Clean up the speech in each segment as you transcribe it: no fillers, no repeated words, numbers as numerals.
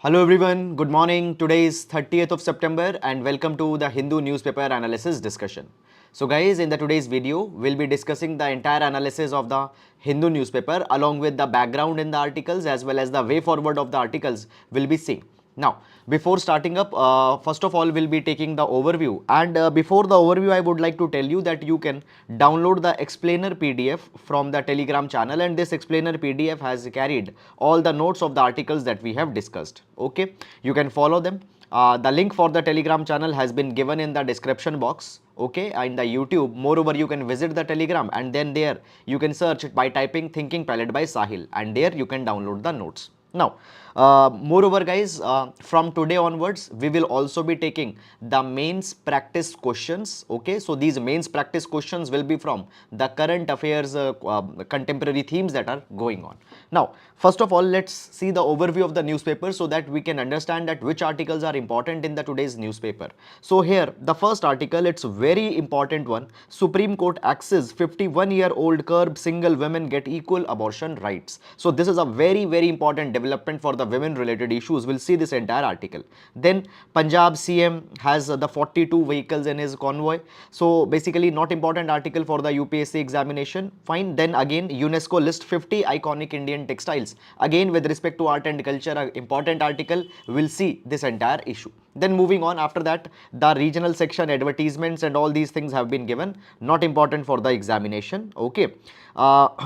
Hello everyone, good morning. Today is 30th of September and welcome to the Hindu newspaper analysis discussion. So guys, in the today's video, we'll be discussing the entire analysis of the Hindu newspaper along with the background in the articles as well as the way forward of the articles will be seen. Now, before starting up, first of all, we'll be taking the overview. And before the overview, I would like to tell you that you can download the explainer PDF from the Telegram channel, and this explainer PDF has carried all the notes of the articles that we have discussed. Okay, you can follow them. The link for the Telegram channel has been given in the description box. Okay, in the YouTube. Moreover, you can visit the Telegram and then there you can search it by typing Thinking Palette by Sahil, and there you can download the notes. Now, moreover guys, from today onwards, we will also be taking the mains practice questions. Okay, so these mains practice questions will be from the current affairs contemporary themes that are going on. Now, first of all, let's see the overview of the newspaper so that we can understand that which articles are important in the today's newspaper. So here, the first article, it's very important one. Supreme Court axes 51-year-old curb single women get equal abortion rights. So this is a very important development for the women related issues. We'll see this entire article. Then Punjab CM has the 42 vehicles in his convoy. So basically not important article for the UPSC examination. Fine. Then again UNESCO list 50 iconic Indian textiles. Again with respect to art and culture, an important article. We'll see this entire issue. Then moving on, after that, the regional section advertisements and all these things have been given, not important for the examination. Okay,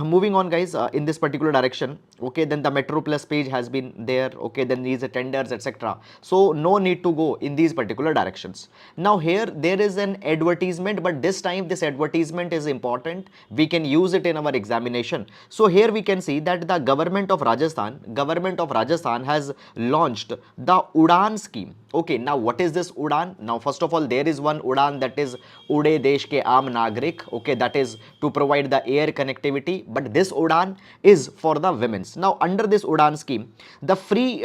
moving on guys, in this particular direction. Okay, then the Metro Plus page has been there. Okay, then these tenders, etc. So no need to go in these particular directions. Now here there is an advertisement, but this time this advertisement is important. We can use it in our examination. So here we can see that the government of Rajasthan has launched the Udan scheme. Okay, now what is this Udan? Now first of all, there is one Udan, that is Ude Desh ke Aam Nagrik. Okay, that is to provide the air connectivity, but this Udan is for the women's. Now under this Udan scheme, the free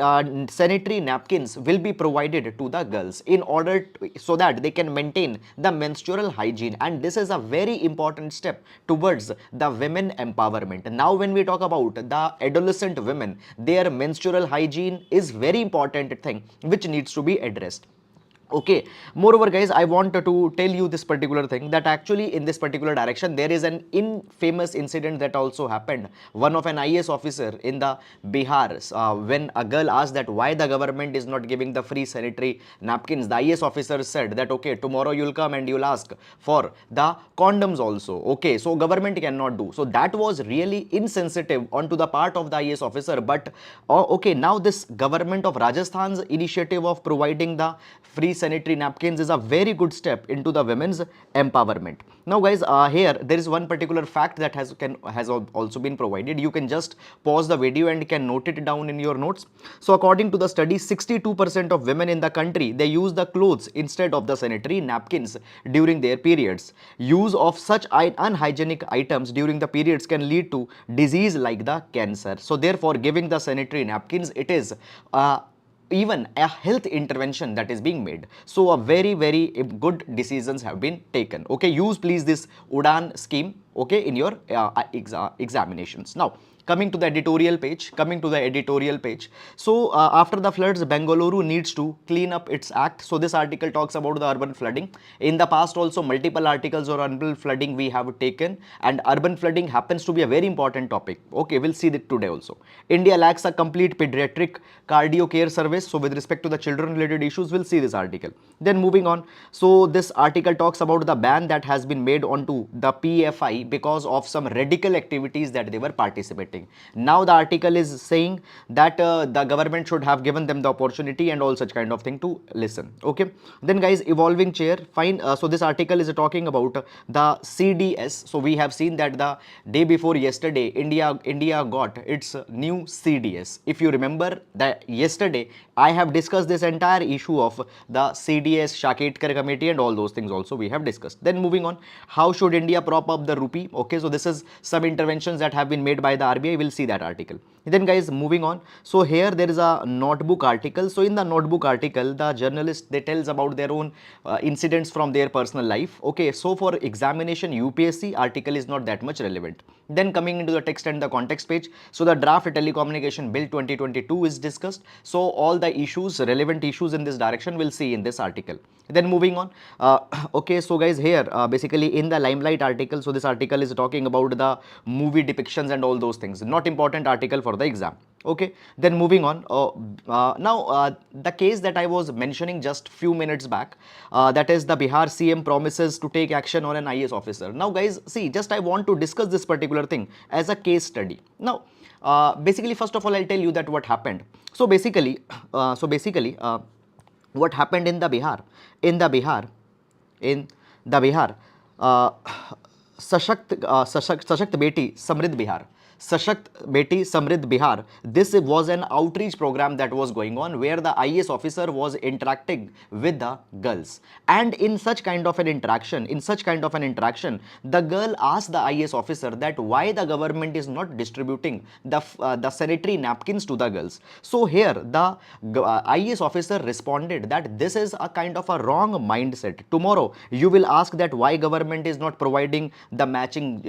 sanitary napkins will be provided to the girls in order so that they can maintain the menstrual hygiene, and this is a very important step towards the women empowerment. Now when we talk about the adolescent women, their menstrual hygiene is very important thing which needs to be addressed. Okay, moreover guys, I want to tell you this particular thing, that actually in this particular direction there is an infamous incident that also happened. One of an IAS officer in the Bihar, when a girl asked that why the government is not giving the free sanitary napkins, the IAS officer said that okay, tomorrow you'll come and you'll ask for the condoms also. Okay, so government cannot do. So that was really insensitive onto the part of the IAS officer. But okay, now this government of Rajasthan's initiative of providing the free sanitary napkins is a very good step into the women's empowerment. Now guys, here there is one particular fact that has also been provided. You can just pause the video and can note it down in your notes. So according to the study, 62% of women in the country, they use the clothes instead of the sanitary napkins during their periods. Use of such unhygienic items during the periods can lead to disease like the cancer. So therefore giving the sanitary napkins, it is even a health intervention that is being made. So a very good decisions have been taken. Okay, use please this Udan scheme, okay, in your examinations. Now coming to the editorial page, so after the floods, Bengaluru needs to clean up its act. So this article talks about the urban flooding. In the past also multiple articles on urban flooding we have taken, and urban flooding happens to be a very important topic. Okay, we'll see that today also. India lacks a complete pediatric cardio care service. So with respect to the children related issues, we'll see this article. Then moving on, so this article talks about the ban that has been made onto the PFI because of some radical activities that they were participating. Now the article is saying that the government should have given them the opportunity and all such kind of thing to listen. Okay, then guys, evolving chair, fine. So this article is talking about the CDS. So we have seen that the day before yesterday, India got its new CDS. If you remember that yesterday I have discussed this entire issue of the CDS, Shaketkar committee and all those things also we have discussed. Then moving on, how should India prop up the rupee? Okay, so this is some interventions that have been made by the RBI. We'll see that article. Then guys, moving on, so here there is a notebook article. So in the notebook article, the journalist, they tells about their own incidents from their personal life. Okay, so for examination UPSC, article is not that much relevant. Then coming into the text and the context page, so the draft telecommunication bill 2022 is discussed. So all the issues, relevant issues in this direction we'll see in this article. Then moving on, okay, so guys, here basically in the limelight article, so this article is talking about the movie depictions and all those things, not important article for the exam. Okay, then moving on, now the case that I was mentioning just few minutes back, that is the Bihar CM promises to take action on an IAS officer. Now guys, see, just I want to discuss this particular thing as a case study. Now basically, first of all, I'll tell you that what happened. So basically, what happened in the Bihar, in the Bihar, in the Bihar, uh, Sashakt Beti Samriddh Bihar. Sashakt Beti Samriddh Bihar. This was an outreach program that was going on where the IAS officer was interacting with the girls. And in such kind of an interaction, the girl asked the IAS officer that why the government is not distributing the sanitary napkins to the girls. So here the IAS officer responded that this is a kind of a wrong mindset. Tomorrow you will ask that why government is not providing the matching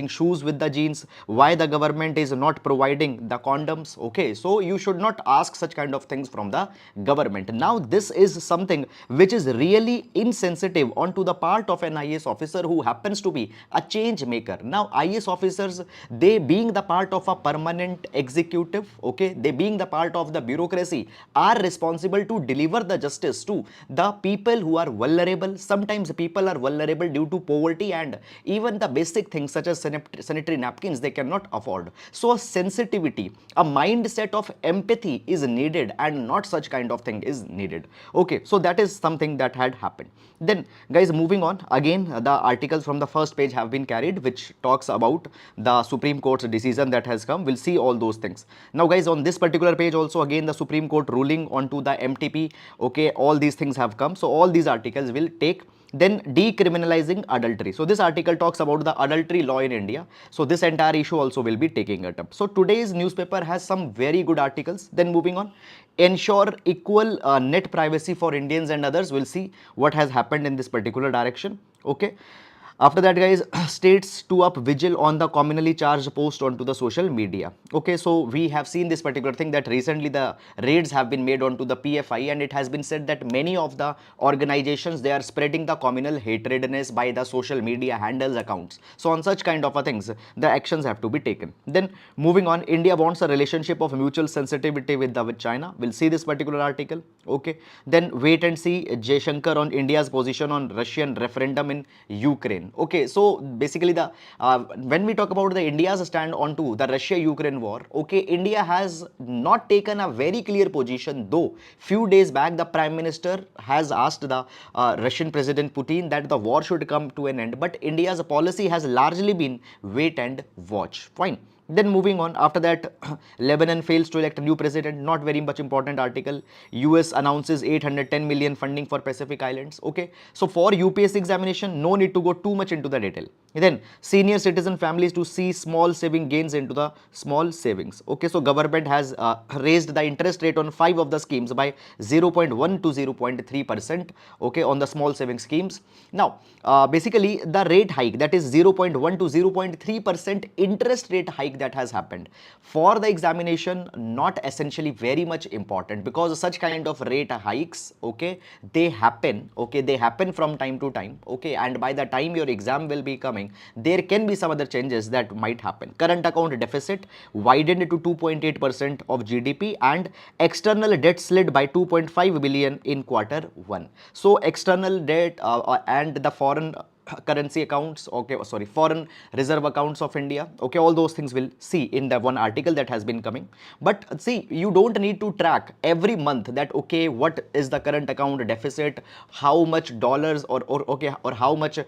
shoes with the jeans, why the government is not providing the condoms. Okay, so you should not ask such kind of things from the government. Now this is something which is really insensitive onto the part of an IAS officer who happens to be a change maker. Now IAS officers, they being the part of a permanent executive, okay, they being the part of the bureaucracy, are responsible to deliver the justice to the people who are vulnerable. Sometimes people are vulnerable due to poverty, and even the basic things such as sanitary napkins they cannot afford. So a sensitivity, a mindset of empathy is needed, and not such kind of thing is needed. Okay, so that is something that had happened. Then guys, moving on, again the articles from the first page have been carried, which talks about the Supreme Court's decision that has come. We'll see all those things. Now guys, on this particular page also, again the Supreme Court ruling onto the MTP. Okay, all these things have come, so all these articles will take. Then decriminalizing adultery. So this article talks about the adultery law in India. So this entire issue also will be taking it up. So today's newspaper has some very good articles. Then moving on, ensure equal net privacy for Indians and others. We'll see what has happened in this particular direction. Okay. After that guys, states to up vigil on the communally charged post onto the social media. Okay, so we have seen this particular thing that recently the raids have been made onto the PFI, and it has been said that many of the organizations, they are spreading the communal hatredness by the social media handles accounts. So on such kind of things, the actions have to be taken. Then moving on, India wants a relationship of mutual sensitivity with China. We'll see this particular article. Okay, then wait and see Jaishankar on India's position on Russian referendum in Ukraine. Okay, so basically the when we talk about the India's stand onto the Russia-Ukraine war, okay, India has not taken a very clear position, though few days back the Prime Minister has asked the Russian President Putin that the war should come to an end, but India's policy has largely been wait and watch. Fine. Then moving on, after that, Lebanon fails to elect a new president. Not very much important article. US announces 810 million funding for Pacific Islands. Okay, so for UPSC examination, no need to go too much into the detail. Then senior citizen families to see small saving gains into the small savings. Okay, so government has raised the interest rate on 5 of the schemes by 0.1 to 0.3%. Okay, on the small saving schemes. Now, basically the rate hike, that is 0.1 to 0.3% interest rate hike that has happened for the examination, not essentially very much important, because such kind of rate hikes, okay, they happen from time to time. Okay, and by the time your exam will be coming, there can be some other changes that might happen. Current account deficit widened to 2.8% of GDP, and external debt slid by 2.5 billion in Q1. So external debt and the foreign currency accounts, okay, sorry, foreign reserve accounts of India, okay, all those things we'll see in the one article that has been coming. But see, you don't need to track every month that, okay, what is the current account deficit, how much dollars or how much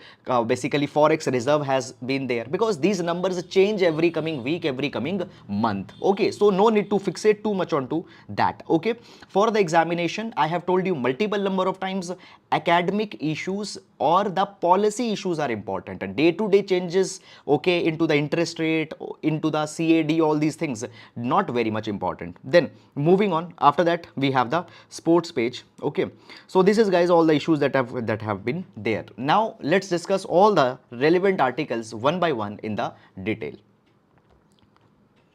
basically forex reserve has been there, because these numbers change every coming week, every coming month. Okay, so no need to fixate too much onto that. Okay, for the examination, I have told you multiple number of times, academic issues or the policy policy issues are important, and day-to-day changes, okay, into the interest rate, into the CAD, all these things, not very much important. Then moving on, after that we have the sports page. Okay, so this is, guys, all the issues that have been there. Now let's discuss all the relevant articles one by one in the detail.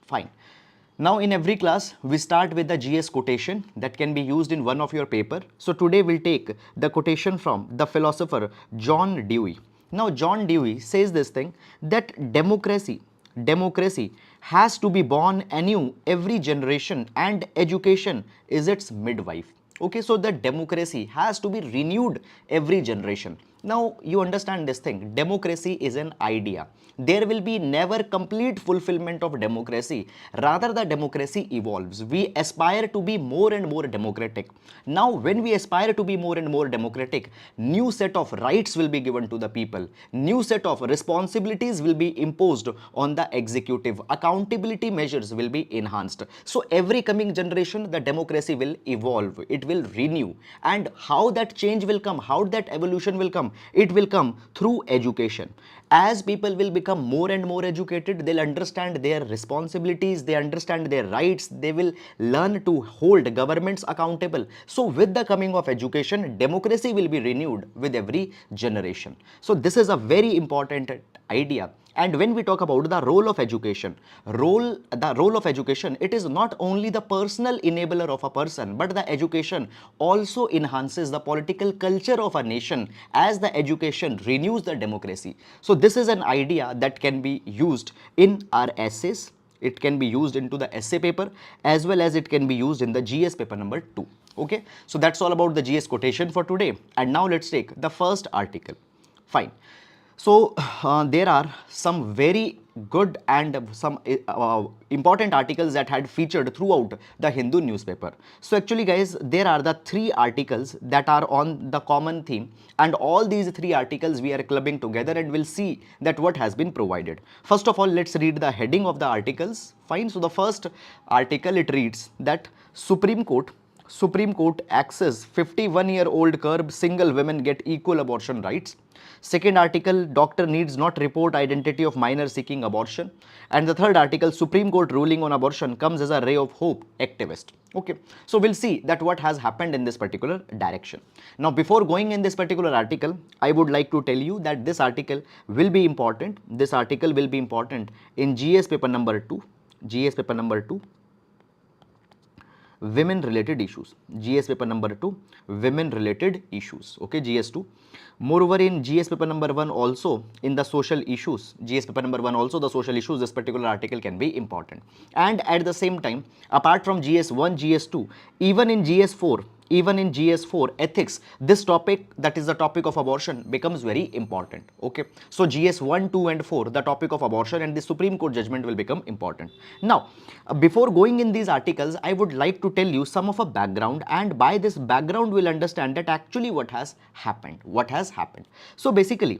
Fine. Now in every class we start with the GS quotation that can be used in one of your paper. So today we'll take the quotation from the philosopher John Dewey. Now John Dewey says this thing, that democracy has to be born anew every generation, and education is its midwife. Okay, so the democracy has to be renewed every generation. Now you understand this thing, democracy is an idea. There will be never complete fulfillment of democracy, rather the democracy evolves. We aspire to be more and more democratic. Now when we aspire to be more and more democratic, new set of rights will be given to the people, new set of responsibilities will be imposed on the executive, accountability measures will be enhanced. So every coming generation the democracy will evolve, it will renew. And how that change will come, how that evolution will come, it will come through education. As people will become more and more educated, they'll understand their responsibilities, they understand their rights, they will learn to hold governments accountable. So with the coming of education, democracy will be renewed with every generation. So this is a very important idea. And when we talk about the role of education, the role of education, it is not only the personal enabler of a person, but the education also enhances the political culture of a nation, as the education renews the democracy. So this is an idea that can be used in our essays, it can be used into the essay paper, as well as it can be used in the GS paper number 2. Okay, so that's all about the GS quotation for today. And now let's take the first article. Fine. So there are some very good and some important articles that had featured throughout the Hindu newspaper. So actually, guys, there are the 3 articles that are on the common theme, and all these 3 articles we are clubbing together and we'll see that what has been provided. First of all, let's read the heading of the articles. Fine. So the first article, it reads that Supreme Court axes 51-year-old curb single women get equal abortion rights. Second article, doctor needs not report identity of minor seeking abortion. And the third article, Supreme Court ruling on abortion comes as a ray of hope, activist. Okay, so we'll see that what has happened in this particular direction. Now before going in this particular article, I would like to tell you that this article will be important. This article will be important in GS paper number 2. GS paper number 2. Women related issues. GS paper number 2, women related issues. Okay, GS2. Moreover, in GS paper number 1 also, in the social issues, GS paper number 1 also, the social issues, this particular article can be important. And at the same time, apart from GS1, GS2, even in GS4, ethics, this topic, that is the topic of abortion, becomes very important. Okay, so GS1, 2 and 4, the topic of abortion and the Supreme Court judgment will become important. Now before going in these articles, I would like to tell you some of a background, and by this background we'll understand that actually what has happened. So basically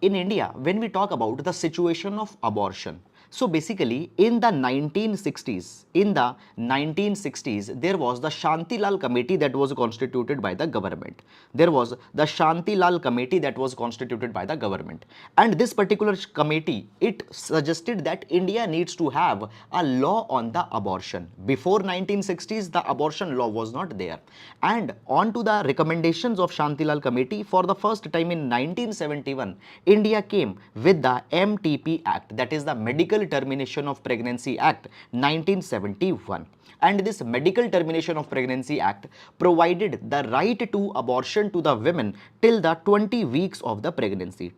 in India, when we talk about the situation of abortion, so basically in the 1960s, there was the Shantilal committee that was constituted by the government. And this particular committee, it suggested that India needs to have a law on the abortion. Before 1960s, the abortion law was not there. And on to the recommendations of Shantilal committee, for the first time in 1971, India came with the MTP Act, that is the Medical Termination of Pregnancy Act 1971. And this Medical Termination of Pregnancy Act provided the right to abortion to the women till the 20 weeks of the pregnancy.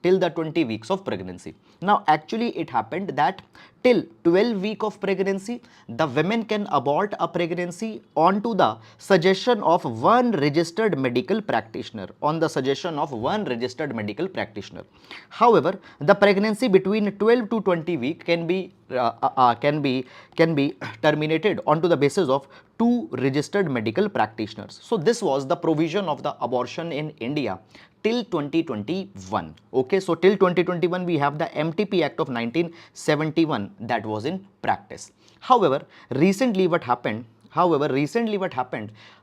Now actually it happened that till 12 week of pregnancy, the women can abort a pregnancy onto the suggestion of one registered medical practitioner. However, the pregnancy between 12 to 20 week can be terminated onto the basis of 2 registered medical practitioners. So this was the provision of the abortion in India till 2021. Okay, so till 2021 we have the MTP Act of 1971 that was in practice. However, recently what happened,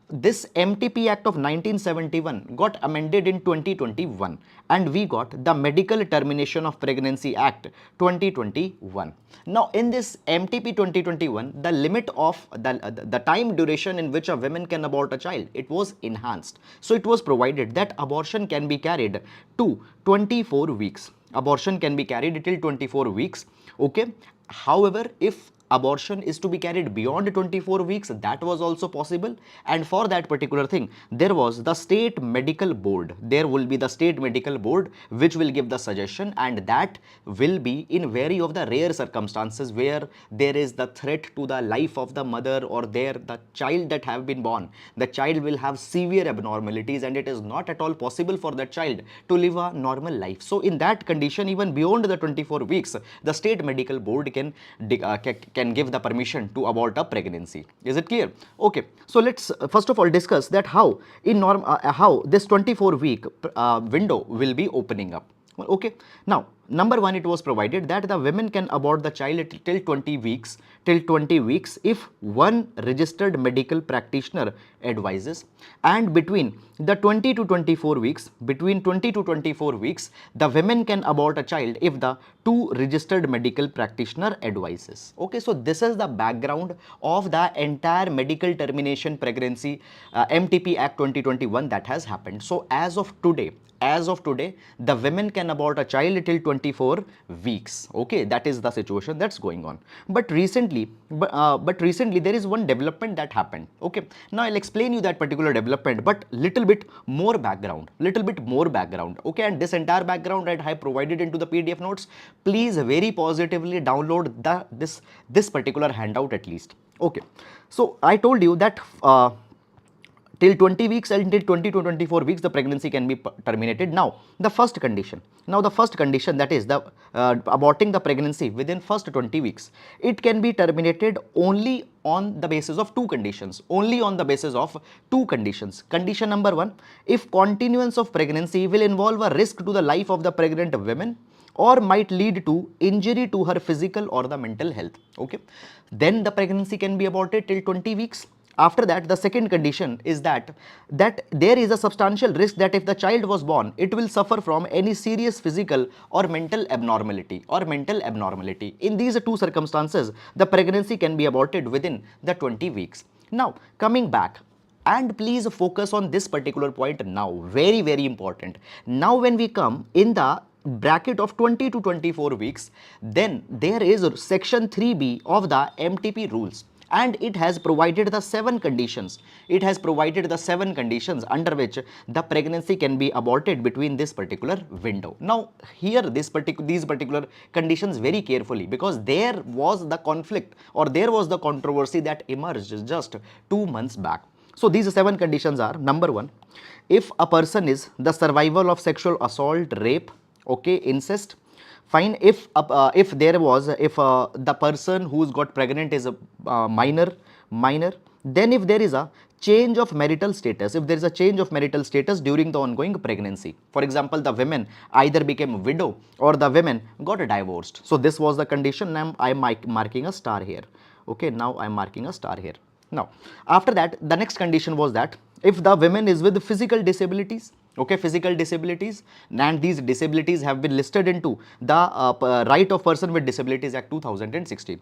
this MTP Act of 1971 got amended in 2021 and we got the Medical Termination of Pregnancy Act 2021. Now in this MTP 2021, the limit of the time duration in which a woman can abort a child, it was enhanced. So it was provided that abortion can be carried to 24 weeks. Abortion can be carried till 24 weeks. Okay. However, if abortion is to be carried beyond 24 weeks, that was also possible, and for that particular thing there was the state medical board. There will be the state medical board which will give the suggestion, and that will be in very of the rare circumstances where there is the threat to the life of the mother or the child that have been born. The child will have severe abnormalities and it is not at all possible for that child to live a normal life. So in that condition, even beyond the 24 weeks, the state medical board can give the permission to abort a pregnancy. Is it clear? Okay, so let's first of all discuss that how how this 24-week window will be opening up. Okay, now number one, it was provided that the women can abort the child till 20 weeks if one registered medical practitioner advises, and between the 20 to 24 weeks the women can abort a child if the two registered medical practitioner advises. Okay, so this is the background of the entire medical termination pregnancy MTP Act 2021 that has happened. So as of today, the women can abort a child till 24 weeks. Okay, that is the situation that's going on. But recently there is one development that happened. Okay, now I'll explain you that particular development, but little bit more background. Okay, and this entire background I have provided into the PDF notes. Please very positively download this particular handout at least. Okay, so I told you that till 20 weeks and till 20 to 24 weeks the pregnancy can be terminated. Now the first condition that is the aborting the pregnancy within first 20 weeks, it can be terminated only on the basis of two conditions. Condition number one, if continuance of pregnancy will involve a risk to the life of the pregnant women or might lead to injury to her physical or the mental health. Okay, then the pregnancy can be aborted till 20 weeks. After that, the second condition is that there is a substantial risk that if the child was born, it will suffer from any serious physical or mental abnormality. In these two circumstances, the pregnancy can be aborted within the 20 weeks. Now, coming back, and please focus on this particular point now, very, very important. Now, when we come in the bracket of 20 to 24 weeks, then there is section 3B of the MTP rules, and it has provided the 7 conditions. Under which the pregnancy can be aborted between this particular window. Now hear these particular conditions very carefully, because there was the conflict or there was the controversy that emerged just 2 months back. So these 7 conditions are: number 1, if a person is the survivor of sexual assault, rape, okay, incest. Fine, if the person who's got pregnant is a minor, then if there is a change of marital status, during the ongoing pregnancy. For example, the women either became widow or the women got divorced. So this was the condition. Now I'm marking a star here. Okay, now I'm marking a star here. Now, after that, the next condition was that if the woman is with physical disabilities, okay, and these disabilities have been listed into the Right of Person with Disabilities Act 2016.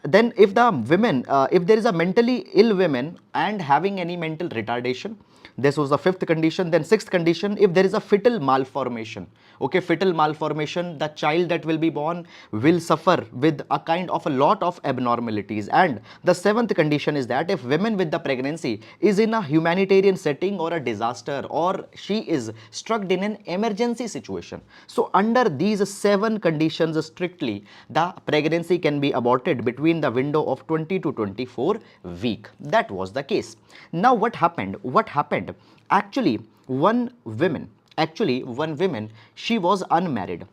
Then if the women, if there is a mentally ill women and having any mental retardation, this was the 5th condition. Then 6th condition, if there is a fetal malformation, okay, the child that will be born will suffer with a kind of a lot of abnormalities. And the 7th condition is that if women with the pregnancy is in a humanitarian setting or a disaster, or she is struck in an emergency situation. So under these 7 conditions strictly, the pregnancy can be aborted between the window of 20 to 24 week. That was the case. Now what happened? Actually, one woman Actually, one woman, she was unmarried.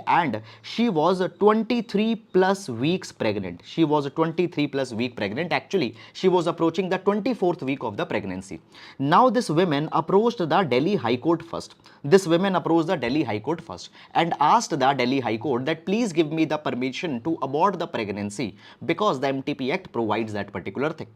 And she was 23 plus weeks pregnant. She was 23 plus week pregnant. Actually, she was approaching the 24th week of the pregnancy. Now this woman approached the Delhi High Court first. This woman approached the Delhi High Court first and asked the Delhi High Court that please give me the permission to abort the pregnancy because the MTP Act provides that particular thing.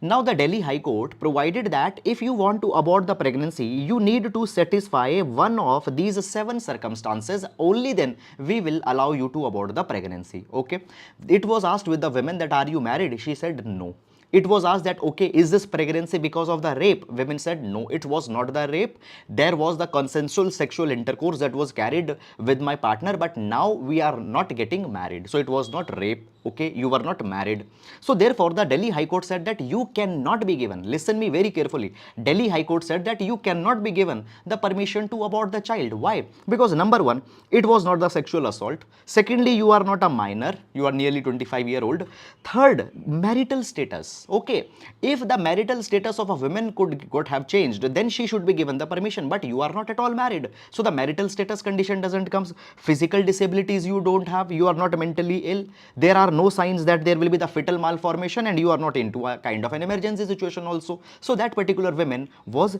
Now the Delhi High Court provided that if you want to abort the pregnancy, you need to satisfy one of these 7 circumstances, only then we will allow you to abort the pregnancy. Okay, it was asked with the women that are you married? She said no. It was asked that okay, is this pregnancy because of the rape? Women said no, it was not the rape. There was the consensual sexual intercourse that was carried with my partner, but now we are not getting married, so it was not rape. Okay, you were not married. So therefore the Delhi High Court said that you cannot be given, listen me very carefully, Delhi High Court said that you cannot be given the permission to abort the child. Why? Because number one, it was not the sexual assault. Secondly, you are not a minor, you are nearly 25-year-old. Third, marital status. Okay, if the marital status of a woman could have changed, then she should be given the permission, but you are not at all married, so the marital status condition doesn't come. Physical disabilities you don't have, you are not mentally ill, there are no signs that there will be the fetal malformation, and you are not into a kind of an emergency situation also. So that particular woman was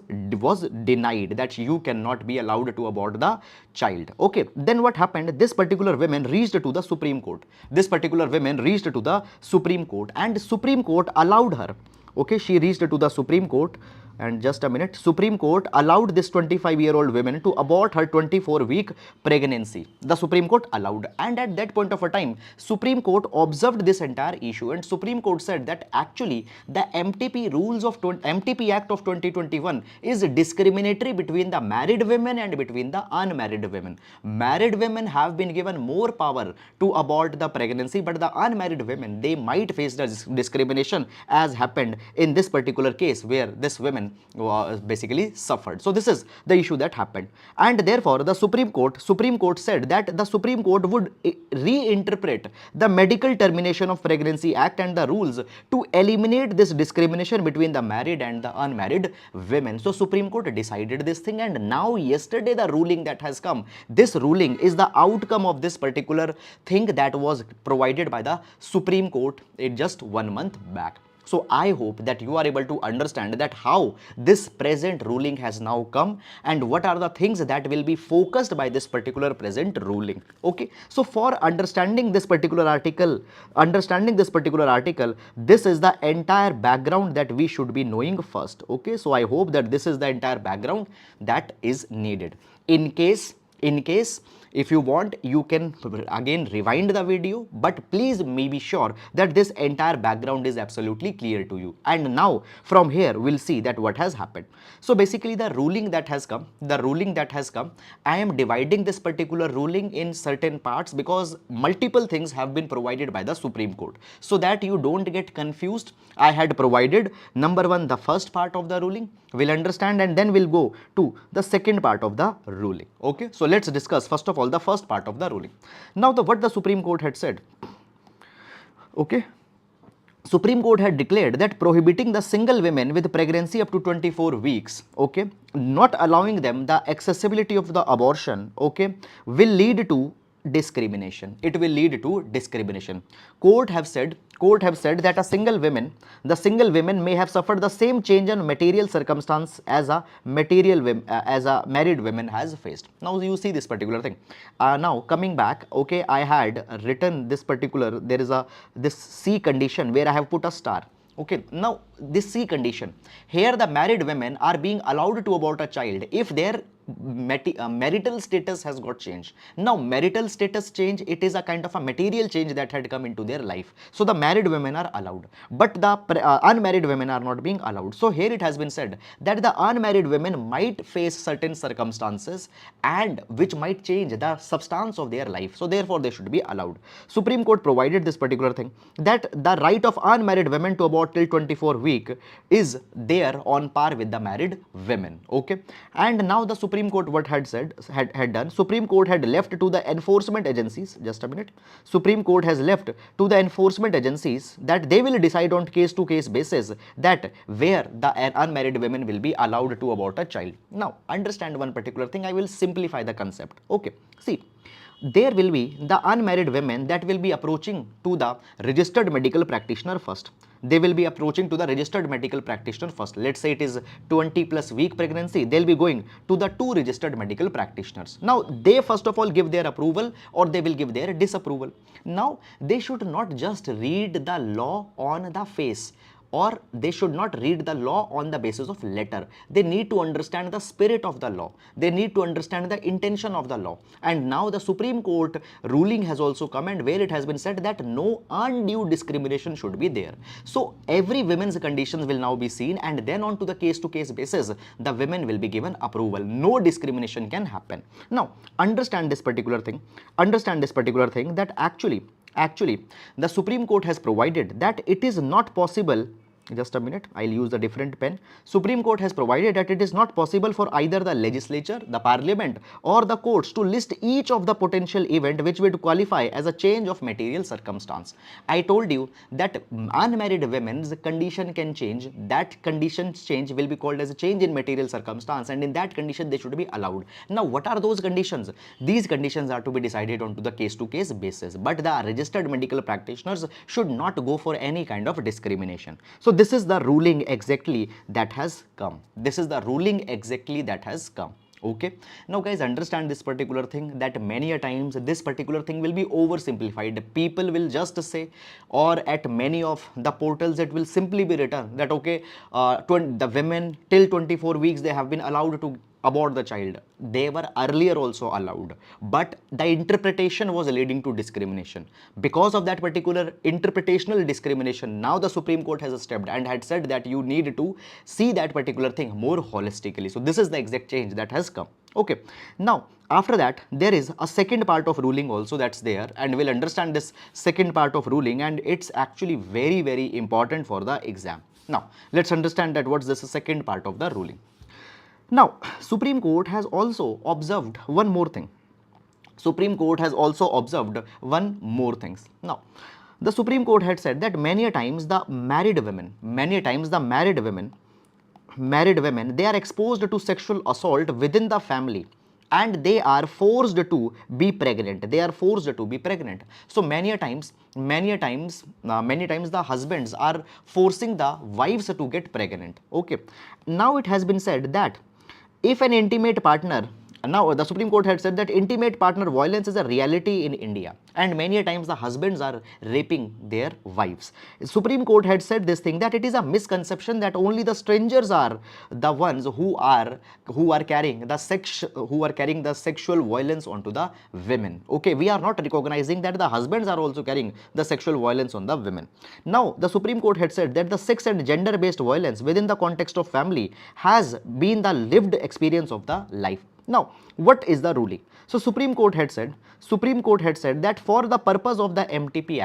denied that you cannot be allowed to abort the child. Okay, then what happened? This particular woman reached to the Supreme Court. This particular woman reached to the Supreme Court, and Supreme Court allowed her. Okay, she reached to the Supreme Court, and just a minute, Supreme Court allowed this 25-year-old woman to abort her 24-week pregnancy. The Supreme Court allowed, and at that point of a time, Supreme Court observed this entire issue, and Supreme Court said that actually the MTP rules of MTP Act of 2021 is discriminatory between the married women and between the unmarried women. Married women have been given more power to abort the pregnancy, but the unmarried women, they might face the discrimination as happened in this particular case where this woman basically suffered. So this is the issue that happened, and therefore the Supreme Court said that the Supreme Court would reinterpret the Medical Termination of Pregnancy Act and the rules to eliminate this discrimination between the married and the unmarried women. So Supreme Court decided this thing, and now yesterday the ruling that has come, this ruling is the outcome of this particular thing that was provided by the Supreme Court in just 1 month back. So I hope that you are able to understand that how this present ruling has now come and what are the things that will be focused by this particular present ruling. Okay, so for understanding this particular article, this is the entire background that we should be knowing first. Okay, so I hope that this is the entire background that is needed. In case if you want, you can again rewind the video, but please be sure that this entire background is absolutely clear to you. And now from here we'll see that what has happened. So basically the ruling that has come, I am dividing this particular ruling in certain parts because multiple things have been provided by the Supreme Court. So that you don't get confused, I had provided number one, the first part of the ruling, we'll understand, and then we'll go to the second part of the ruling. Okay, so let's discuss first of all the first part of the ruling. Now what the Supreme Court had said. Okay, Supreme Court had declared that prohibiting the single women with pregnancy up to 24 weeks, okay, not allowing them the accessibility of the abortion, okay, will lead to discrimination. It will lead to discrimination. Court have said that the single women may have suffered the same change in material circumstance as a married woman has faced. Now you see this particular thing. Now coming back, okay, I had written this particular, there is this C condition where I have put a star. Okay, now this C condition, here the married women are being allowed to abort a child if their marital status has got changed. Now marital status change, it is a kind of a material change that had come into their life. So the married women are allowed, but the unmarried women are not being allowed. So here it has been said that the unmarried women might face certain circumstances and which might change the substance of their life. So therefore they should be allowed. Supreme Court provided this particular thing, that the right of unmarried women to abort till 24 week is there on par with the married women. Okay, and now the Supreme Supreme Court what had said, had done, Supreme Court had left to the enforcement agencies, just a minute, Supreme Court has left to the enforcement agencies that they will decide on case to case basis that where the unmarried women will be allowed to abort a child. Now, understand one particular thing, I will simplify the concept. Okay, see, there will be the unmarried women that will be approaching to the registered medical practitioner first. They will be approaching to the registered medical practitioner first. Let's say it is 20 plus week pregnancy, they'll be going to the 2 registered medical practitioners. Now, they first of all give their approval or they will give their disapproval. Now, they should not just read the law on the face, or they should not read the law on the basis of letter. They need to understand the spirit of the law. They need to understand the intention of the law. And now the Supreme Court ruling has also come, and where it has been said that no undue discrimination should be there. So every women's conditions will now be seen, and then on to the case basis, the women will be given approval. No discrimination can happen. Now, understand this particular thing that actually the Supreme Court has provided that it is not possible. Just a minute, I'll use a different pen. Supreme Court has provided that it is not possible for either the legislature, the parliament, or the courts to list each of the potential event which would qualify as a change of material circumstance. I told you that unmarried women's condition can change. That conditions change will be called as a change in material circumstance, and in that condition they should be allowed. Now, what are those conditions? These conditions are to be decided on to the case to case basis, but the registered medical practitioners should not go for any kind of discrimination. So this is the ruling exactly that has come. This is the ruling exactly that has come. Okay. Now, guys, understand this particular thing that many a times this particular thing will be oversimplified. People will just say, or at many of the portals it will simply be written that okay, the women till 24 weeks they have been allowed to abort the child. They were earlier also allowed, but the interpretation was leading to discrimination. Because of that particular interpretational discrimination, now the Supreme Court has stepped and had said that you need to see that particular thing more holistically. So this is the exact change that has come. Okay. Now, after that, there is a second part of ruling also that's there, and we'll understand this second part of ruling, and it's actually very, very important for the exam. Now, let's understand that what's this second part of the ruling. Now, Supreme Court has also observed one more thing. Supreme Court has also observed one more things. Now, the Supreme Court had said that many a times the married women, they are exposed to sexual assault within the family, and they are forced to be pregnant. So many times the husbands are forcing the wives to get pregnant. Okay. Now it has been said that if an intimate partner, now the Supreme Court had said that intimate partner violence is a reality in India, and many times the husbands are raping their wives. Supreme Court had said this thing that it is a misconception that only the strangers are the ones who are carrying the sexual violence onto the women. Okay, we are not recognizing that the husbands are also carrying the sexual violence on the women. Now, the Supreme Court had said that the sex and gender based violence within the context of family has been the lived experience of the life. Now, what is the ruling? So, Supreme Court had said that for the purpose of the MTP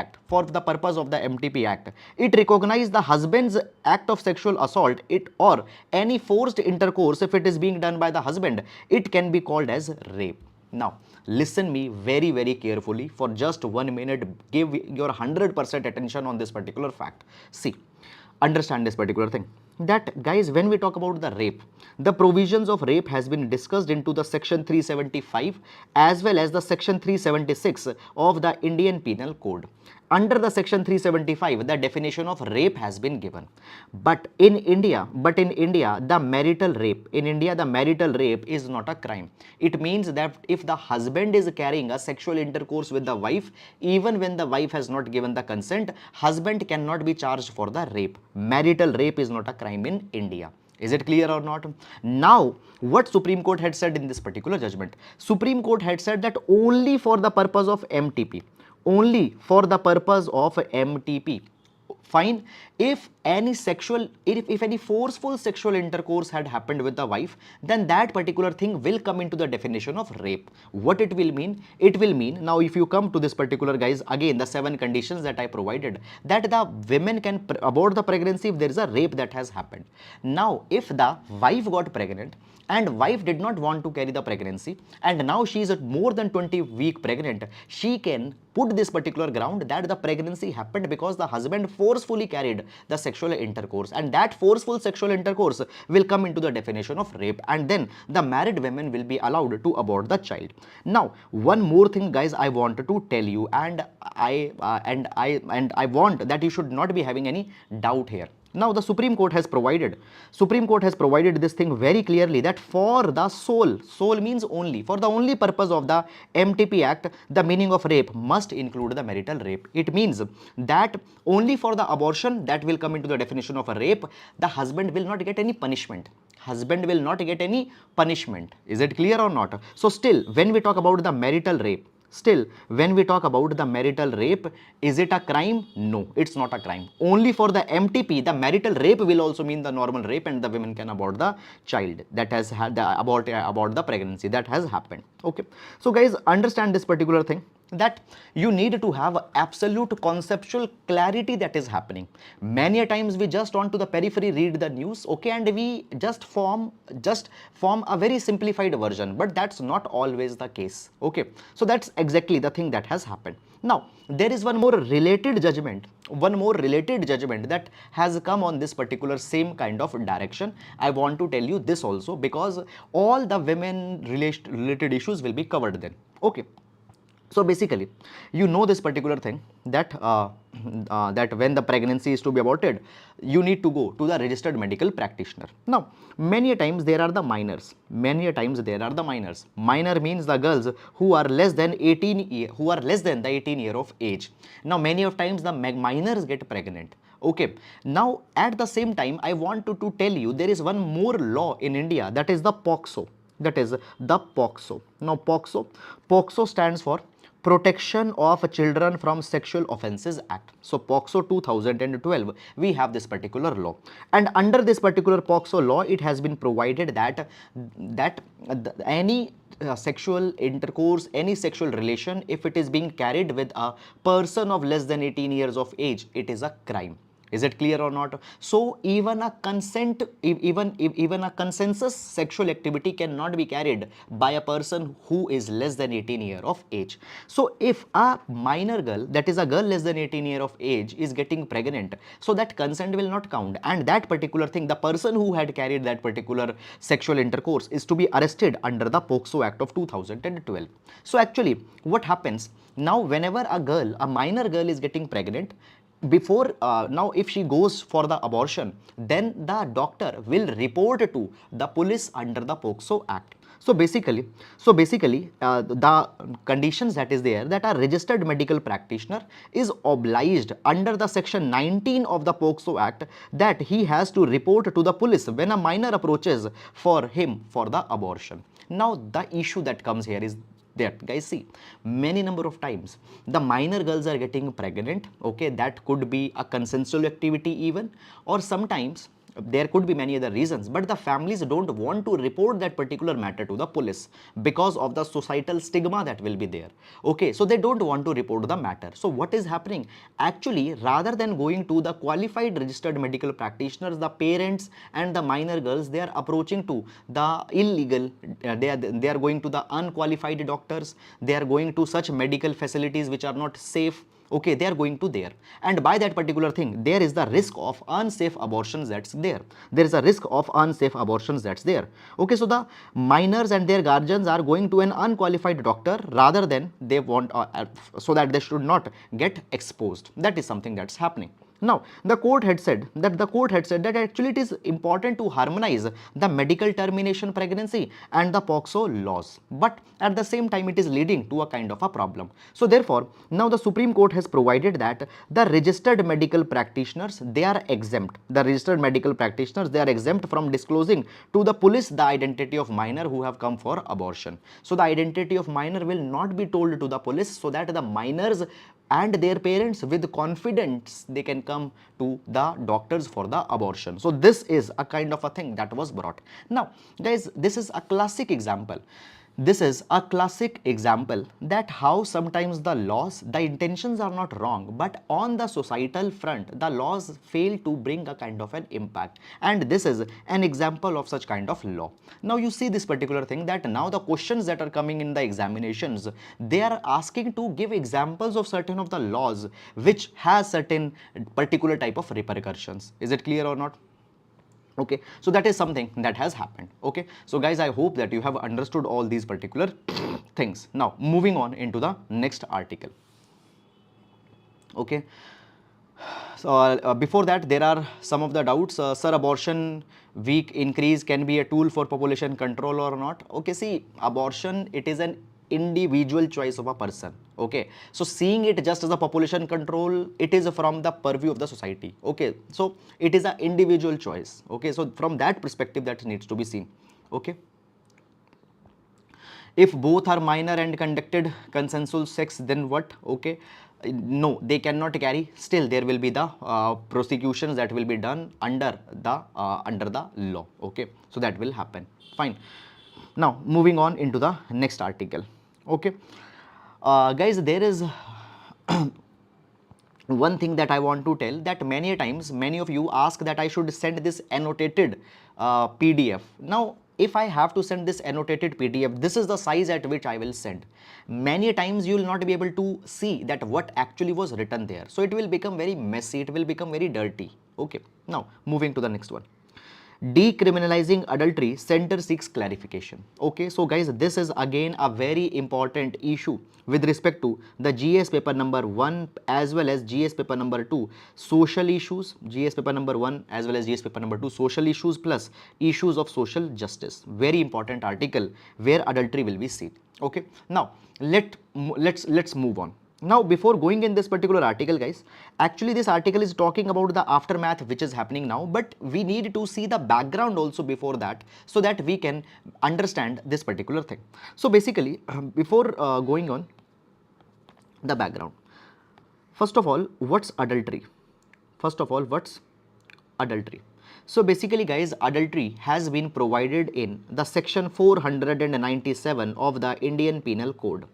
Act, it recognized the husband's act of sexual assault, or any forced intercourse, if it is being done by the husband, it can be called as rape. Now, listen me very, very carefully for just 1 minute. Give your 100% attention on this particular fact. See, understand this particular thing. That, guys, when we talk about the rape, the provisions of rape has been discussed into the section 375 as well as the section 376 of the Indian Penal Code. Under the section 375, the definition of rape has been given. But in India, the marital rape is not a crime. It means that if the husband is carrying a sexual intercourse with the wife, even when the wife has not given the consent, husband cannot be charged for the rape. Marital rape is not a crime in India. Is it clear or not? Now, what Supreme Court had said in this particular judgment? Supreme Court had said that only for the purpose of MTP, fine, if any sexual, if any forceful sexual intercourse had happened with the wife, then that particular thing will come into the definition of rape. What it will mean? It will mean, now if you come to this particular, guys, again the 7 conditions that I provided, that the women can abort the pregnancy if there is a rape that has happened. Now if the wife got pregnant and wife did not want to carry the pregnancy, and now she is more than 20 weeks pregnant, she can put this particular ground that the pregnancy happened because the husband forcefully carried the sexual intercourse, and that forceful sexual intercourse will come into the definition of rape, and then the married women will be allowed to abort the child. Now one more thing, guys, I wanted to tell you, and I want that you should not be having any doubt here. Now the Supreme Court has provided this thing very clearly, that for the sole means only, for the only purpose of the MTP Act, the meaning of rape must include the marital rape. It means that only for the abortion that will come into the definition of a rape, the husband will not get any punishment. Husband will not get any punishment. Is it clear or not? So still, when we talk about the marital rape, is it a crime? No, it's not a crime. Only for the MTP, the marital rape will also mean the normal rape, and the women can abort the child that has had abort the pregnancy that has happened. Okay, so guys, understand this particular thing, that you need to have absolute conceptual clarity that is happening. Many a times we just on to the periphery read the news, okay, and we just form a very simplified version, but that's not always the case. Okay, so that's exactly the thing that has happened. Now there is one more related judgment that has come on this particular same kind of direction. I want to tell you this also, because all the women related issues will be covered then. Okay, so basically, you know this particular thing, that that when the pregnancy is to be aborted, you need to go to the registered medical practitioner. Now many a times there are the minors. Minor means the girls who are less than the 18 year of age. Now many of times the minors get pregnant. Okay, now at the same time, I want to tell you, there is one more law in India, that is the POCSO. Now POCSO stands for Protection of Children from Sexual Offences Act. So POCSO 2012, we have this particular law, and under this particular POCSO law, it has been provided that any sexual intercourse, any sexual relation, if it is being carried with a person of less than 18 years of age, it is a crime. Is it clear or not? So even a consensus sexual activity cannot be carried by a person who is less than 18 years of age. So if a minor girl, that is a girl less than 18 years of age, is getting pregnant, so that consent will not count, and that particular thing, the person who had carried that particular sexual intercourse, is to be arrested under the POCSO Act of 2012. So actually what happens now, whenever a minor girl is getting pregnant, before now if she goes for the abortion, then the doctor will report to the police under the POCSO Act. So basically the conditions that is there, that a registered medical practitioner is obliged under the section 19 of the POCSO Act, that he has to report to the police when a minor approaches for him for the abortion. Now the issue that comes here is that, guys, see, many number of times the minor girls are getting pregnant. Okay, that could be a consensual activity even, or sometimes there could be many other reasons, but the families don't want to report that particular matter to the police because of the societal stigma that will be there. Okay, so they don't want to report the matter. So what is happening? Actually, rather than going to the qualified registered medical practitioners, the parents and the minor girls, they are approaching to the illegal, they are going to the unqualified doctors, they are going to such medical facilities which are not safe. Okay, they are going to there, and by that particular thing, there is the risk of unsafe abortions that's there. Okay, so the minors and their guardians are going to an unqualified doctor rather than they want, so that they should not get exposed. That is something that's happening. Now, the court had said that actually it is important to harmonize the medical termination pregnancy and the POCSO laws, but at the same time it is leading to a kind of a problem. So therefore, now the Supreme Court has provided that the registered medical practitioners, they are exempt. The registered medical practitioners, they are exempt from disclosing to the police the identity of minor who have come for abortion. So the identity of minor will not be told to the police, so that the minors and their parents with confidence they can come to the doctors for the abortion. So this is a kind of a thing that was brought. Now guys, this is a classic example. This is a classic example that how sometimes the laws, the intentions are not wrong, but on the societal front, the laws fail to bring a kind of an impact. And this is an example of such kind of law. Now you see this particular thing that now the questions that are coming in the examinations, they are asking to give examples of certain of the laws which has certain particular type of repercussions. Is it clear or not? Okay, so that is something that has happened. Okay, so guys, I hope that you have understood all these particular things. Now moving on into the next article. Okay, so before that there are some of the doubts. Sir, abortion week increase can be a tool for population control or not? Okay, see, abortion, it is an individual choice of a person. Okay, so seeing it just as a population control, it is from the purview of the society. Okay, so it is an individual choice. Okay, so from that perspective that needs to be seen. Okay, if both are minor and conducted consensual sex, then what? Okay, no, they cannot carry. Still there will be the prosecutions that will be done under the law. Okay, so that will happen. Fine. Now moving on into the next article. Okay, guys, there is one thing that I want to tell, that many times many of you ask that I should send this annotated PDF. Now if I have to send this annotated PDF, this is the size at which I will send. Many times you will not be able to see that what actually was written there, so it will become very messy, it will become very dirty. Okay, now moving to the next one. Decriminalizing adultery, center seeks clarification. Okay, so guys, this is again a very important issue with respect to the GS paper number 1 as well as GS paper number 2, social issues, GS paper number 1 as well as GS paper number 2, social issues plus issues of social justice. Very important article where adultery will be seen. Okay, now let's move on. Now before going in this particular article, guys, actually this article is talking about the aftermath which is happening now, but we need to see the background also before that, so that we can understand this particular thing. So basically before going on the background, first of all, what's adultery? So basically guys, adultery has been provided in the section 497 of the Indian Penal Code.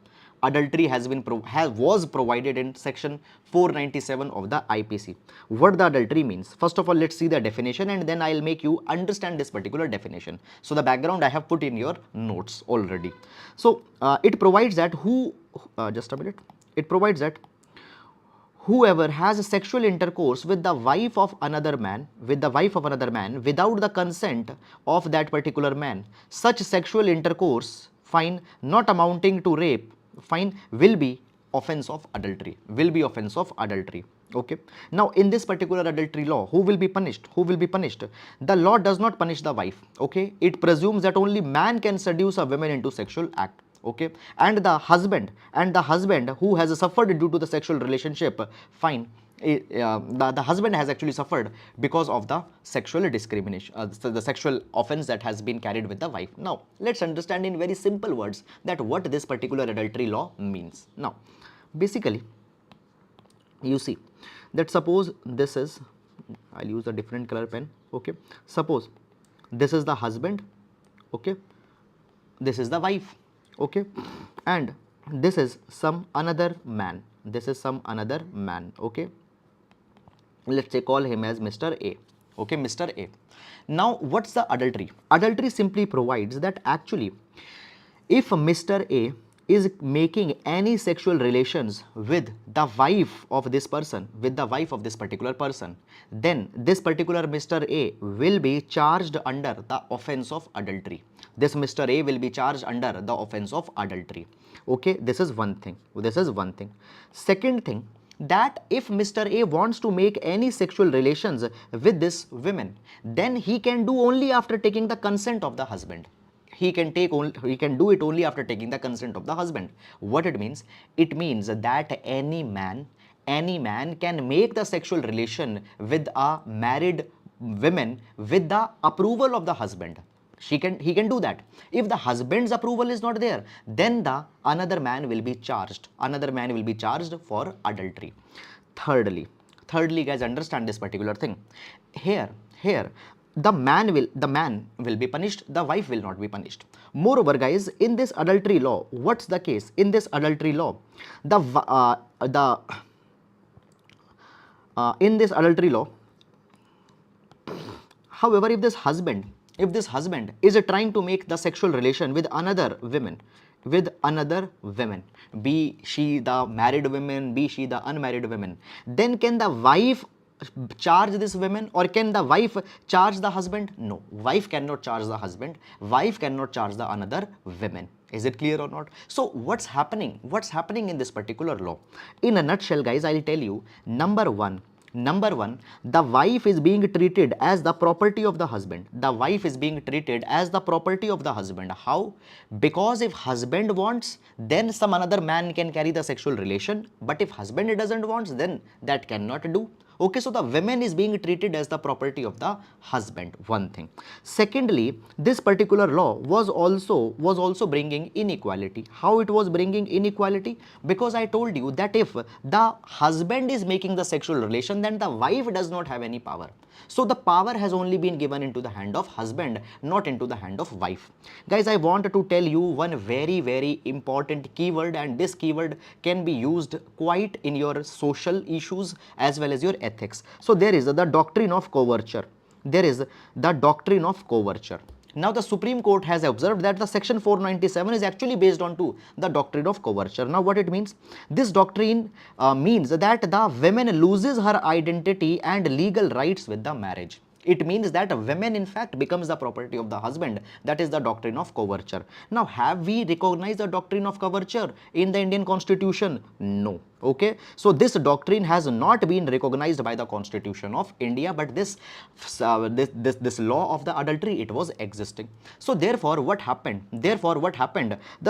Adultery was provided in section 497 of the IPC. What the adultery means? First of all, let's see the definition and then I'll make you understand this particular definition. So the background I have put in your notes already. So it provides that it provides that whoever has a sexual intercourse with the wife of another man, without the consent of that particular man, such sexual intercourse, fine, not amounting to rape, fine, will be offense of adultery. Okay, now in this particular adultery law, who will be punished? The law does not punish the wife. Okay, it presumes that only man can seduce a woman into sexual act. Okay, and the husband who has suffered due to the sexual relationship, fine, the husband has actually suffered because of the sexual discrimination, the sexual offense that has been carried with the wife. Now let's understand in very simple words that what this particular adultery law means. Now basically you see that suppose this is, I'll use a different color pen. Okay, suppose this is the husband, okay, this is the wife, okay, and this is some another man, okay, let's say call him as Mr. A. Okay, Mr. A. Now what's the adultery? Adultery simply provides that actually if Mr. A is making any sexual relations with the wife of this person, particular person, then this particular Mr. A will be charged under the offense of adultery. This Mr. A will be charged under the offense of adultery. Okay, this is one thing. Second thing, that if Mr. A wants to make any sexual relations with this woman, then he can do only after taking the consent of the husband. He can do it only after taking the consent of the husband. What it means? It means that any man can make the sexual relation with a married woman with the approval of the husband. He can do that. If the husband's approval is not there, then the another man will be charged. Another man will be charged for adultery. Thirdly, guys, understand this particular thing. Here, the man will be punished. The wife will not be punished. Moreover, guys, in this adultery law, what's the case? In this adultery law, in this adultery law, however, if this husband is trying to make the sexual relation with another woman, be she the married woman, be she the unmarried woman, then can the wife charge this woman, or can the wife charge the husband? No, wife cannot charge the husband, wife cannot charge the another woman. Is it clear or not? So what's happening in this particular law? In a nutshell, guys, I'll tell you. Number one, the wife is being treated as the property of the husband. The wife is being treated as the property of the husband. How? Because if husband wants, then some another man can carry the sexual relation, but if husband doesn't want, then that cannot do. Okay, so the woman is being treated as the property of the husband, one thing. Secondly, this particular law was also bringing inequality. How it was bringing inequality? Because I told you that if the husband is making the sexual relation, then the wife does not have any power. So the power has only been given into the hand of husband, not into the hand of wife. Guys, I want to tell you one very, very important keyword, and this keyword can be used quite in your social issues as well as your ethics. So there is the doctrine of coverture. Now the Supreme Court has observed that the section 497 is actually based on the doctrine of coverture. Now what it means? This doctrine means that the woman loses her identity and legal rights with the marriage. It means that a woman in fact becomes the property of the husband. That is the doctrine of coverture. Now, have we recognized the doctrine of coverture in the Indian Constitution? No. Okay, so this doctrine has not been recognized by the Constitution of India, but this law of the adultery, it was existing. So therefore what happened? The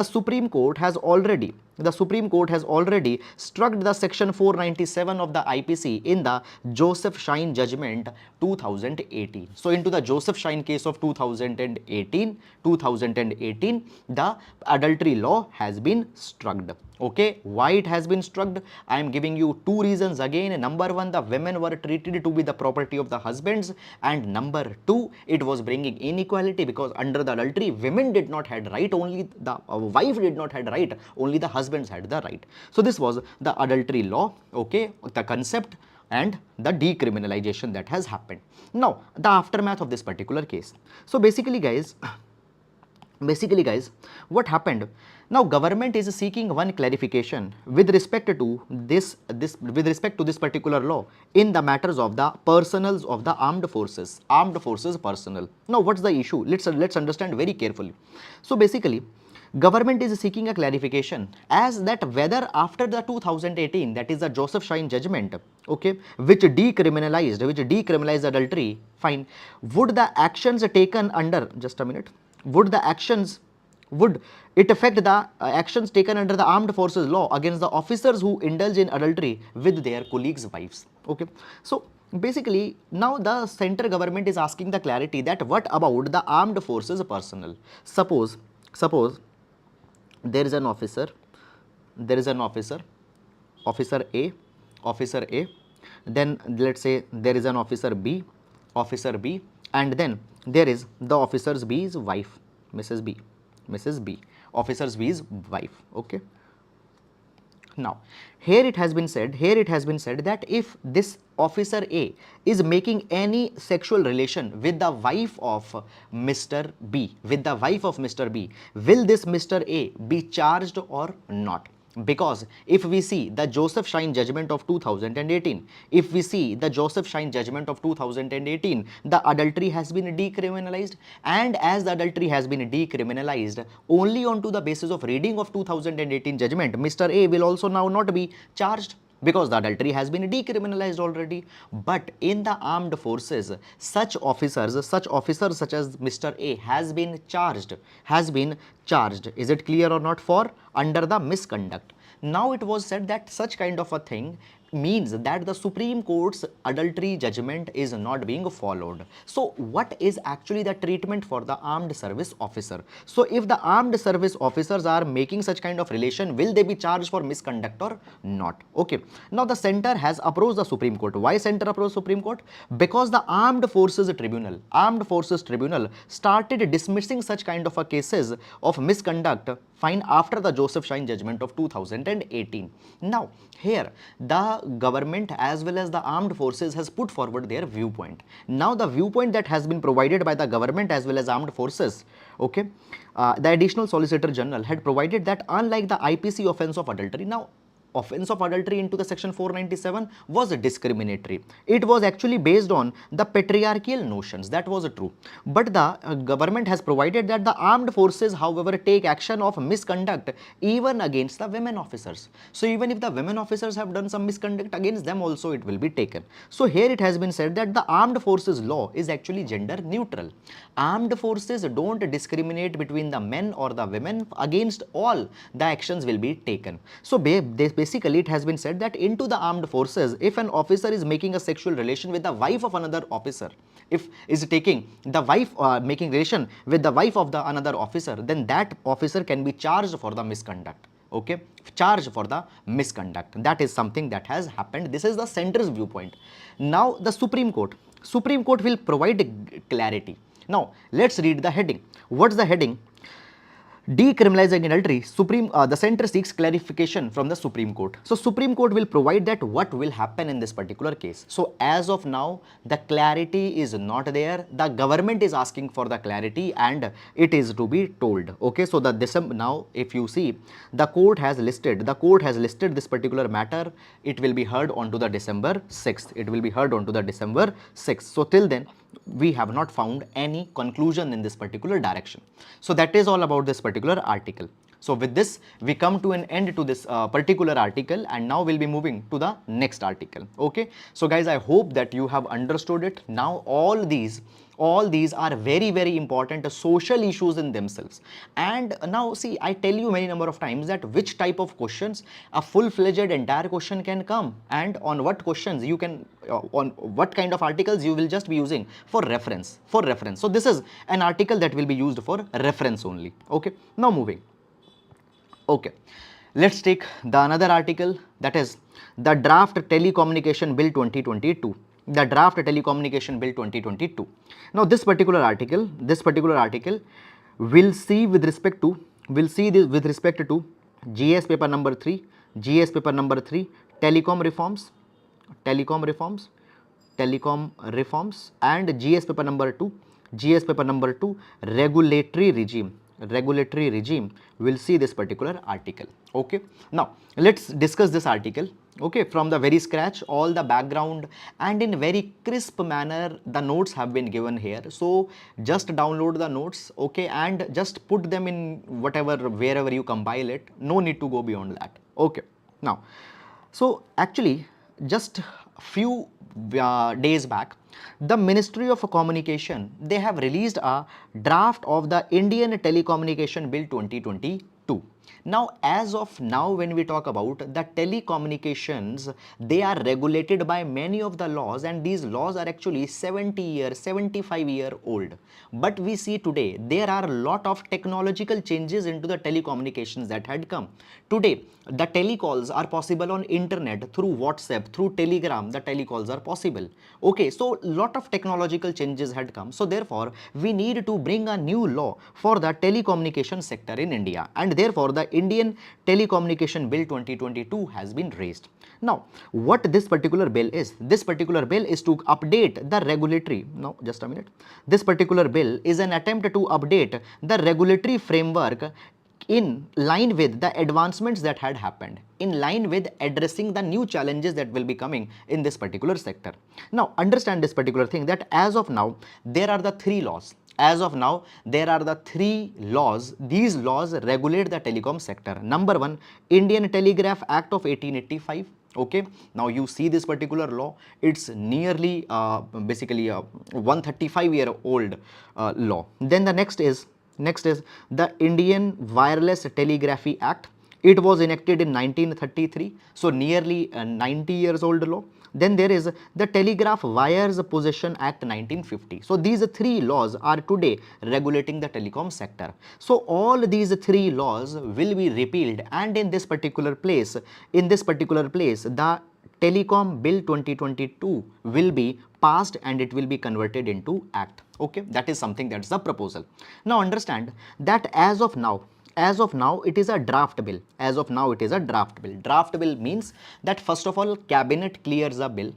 Supreme Court has already struck the section 497 of the IPC in the Joseph Shine judgment 2018. So into the Joseph Shine case of 2018, the adultery law has been struck. Okay, why it has been struck? I am giving you two reasons again. Number one, the women were treated to be the property of the husbands, and number two, it was bringing inequality because under the adultery, women did not had right, only the wife did not had right, only the husbands had the right. So this was the adultery law, okay, the concept and the decriminalization that has happened. Now the aftermath of this particular case. So basically guys, what happened? Now government is seeking one clarification with respect to this particular law in the matters of the personals of the armed forces personnel. Now what's the issue? Let's understand very carefully. So basically, government is seeking a clarification as that whether after the 2018, that is the Joseph Shine judgment, okay, which decriminalized adultery, fine, would the actions taken under, just a minute, would it affect the actions taken under the armed forces law against the officers who indulge in adultery with their colleagues' wives? Okay, so basically now the center government is asking the clarity that what about the armed forces personnel? Suppose there is an officer, officer A, then let's say there is an officer B, and then there is the officer B's wife, Mrs. B, officer B's wife. Okay, now here it has been said that if this officer A is making any sexual relation with the wife of Mr. B, will this Mr. A be charged or not? Because if we see the Joseph Shine judgment of 2018, the adultery has been decriminalized, and as the adultery has been decriminalized, only onto the basis of reading of 2018 judgment, Mr. A will also now not be charged, because the adultery has been decriminalized already. But in the armed forces, such officers such as Mr. A has been charged. Is it clear or not? For under the misconduct. Now it was said that such kind of a thing means that the Supreme Court's adultery judgment is not being followed. So what is actually the treatment for the armed service officer? So if the armed service officers are making such kind of relation, will they be charged for misconduct or not? Okay. Now the center has approached the Supreme Court. Why center approached Supreme Court? Because the Armed Forces Tribunal started dismissing such kind of a cases of misconduct fine after the Joseph Shine judgment of 2018. Now here the government as well as the armed forces has put forward their viewpoint. Now the viewpoint that has been provided by the government as well as armed forces, okay, the additional solicitor general had provided that unlike the IPC offense of adultery, now offense of adultery into the section 497 was discriminatory. It was actually based on the patriarchal notions. That was true. But the government has provided that the armed forces, however, take action of misconduct even against the women officers. So even if the women officers have done some misconduct against them also, it will be taken. So here it has been said that the armed forces law is actually gender neutral. Armed forces don't discriminate between the men or the women. Against all the actions will be taken. So basically it has been said that into the armed forces, if an officer is making a sexual relation with the wife of another officer, if is taking the wife making relation with the wife of the another officer, then that officer can be charged for the misconduct. Okay, charged for the misconduct. That is something that has happened. This is the center's viewpoint. Now the Supreme Court will provide clarity. Now let's read the heading. What's the heading? Decriminalizing adultery, the center seeks clarification from the Supreme Court. So Supreme Court will provide that what will happen in this particular case. So as of now, the clarity is not there. The government is asking for the clarity and it is to be told. Okay, so the now if you see, the court has listed this particular matter. It will be heard on to the December 6th. It will be heard on to the December 6th. So till then, we have not found any conclusion in this particular direction. So that is all about this particular article. So with this, we come to an end to this particular article, and now we'll be moving to the next article. Okay. So guys, I hope that you have understood it. Now all these are very, very important social issues in themselves. And now see, I tell you many number of times that which type of questions a full-fledged entire question can come, and on what questions you can, on what kind of articles you will just be using for reference. So this is an article that will be used for reference only. Okay. Now moving. Okay. Let's take the another article, that is the Draft Telecommunication Bill 2022. The Draft Telecommunication Bill 2022. Now this particular article will see with respect to GS paper number 3, telecom reforms, and GS paper number 2, regulatory regime will see this particular article. Okay. Now let's discuss this article. Okay, from the very scratch, all the background, and in very crisp manner the notes have been given here. So just download the notes, okay, and just put them in wherever you compile it. No need to go beyond that. Okay. Now, so actually just few days back, the Ministry of Communication, they have released a draft of the Indian Telecommunication Bill 2022. Now, as of now, when we talk about the telecommunications, they are regulated by many of the laws, and these laws are actually 75-year old. But we see today there are a lot of technological changes into the telecommunications that had come. Today, the telecalls are possible on internet, through WhatsApp, through Telegram, the telecalls are possible. Okay, so lot of technological changes had come. So therefore, we need to bring a new law for the telecommunication sector in India, and therefore the Indian Telecommunication Bill 2022 has been raised. Now, what this particular bill is? This particular bill is to update the regulatory. No, just a minute. This particular bill is an attempt to update the regulatory framework in line with the advancements that had happened, in line with addressing the new challenges that will be coming in this particular sector. Now, understand this particular thing, that as of now, there are the three laws. These laws regulate the telecom sector. Number one, Indian Telegraph Act of 1885. Okay, now you see this particular law, it's nearly basically a 135-year-old law. Then the next is the Indian Wireless Telegraphy Act. It was enacted in 1933, so nearly 90 years old law. Then there is the Telegraph Wires Possession Act 1950. So these three laws are today regulating the telecom sector. So all these three laws will be repealed, and in this particular place, the Telecom Bill 2022 will be passed and it will be converted into act. Okay, that is something, that's the proposal. Now understand that as of now it is a draft bill. As of now it is a draft bill. Draft bill means that first of all cabinet clears a bill.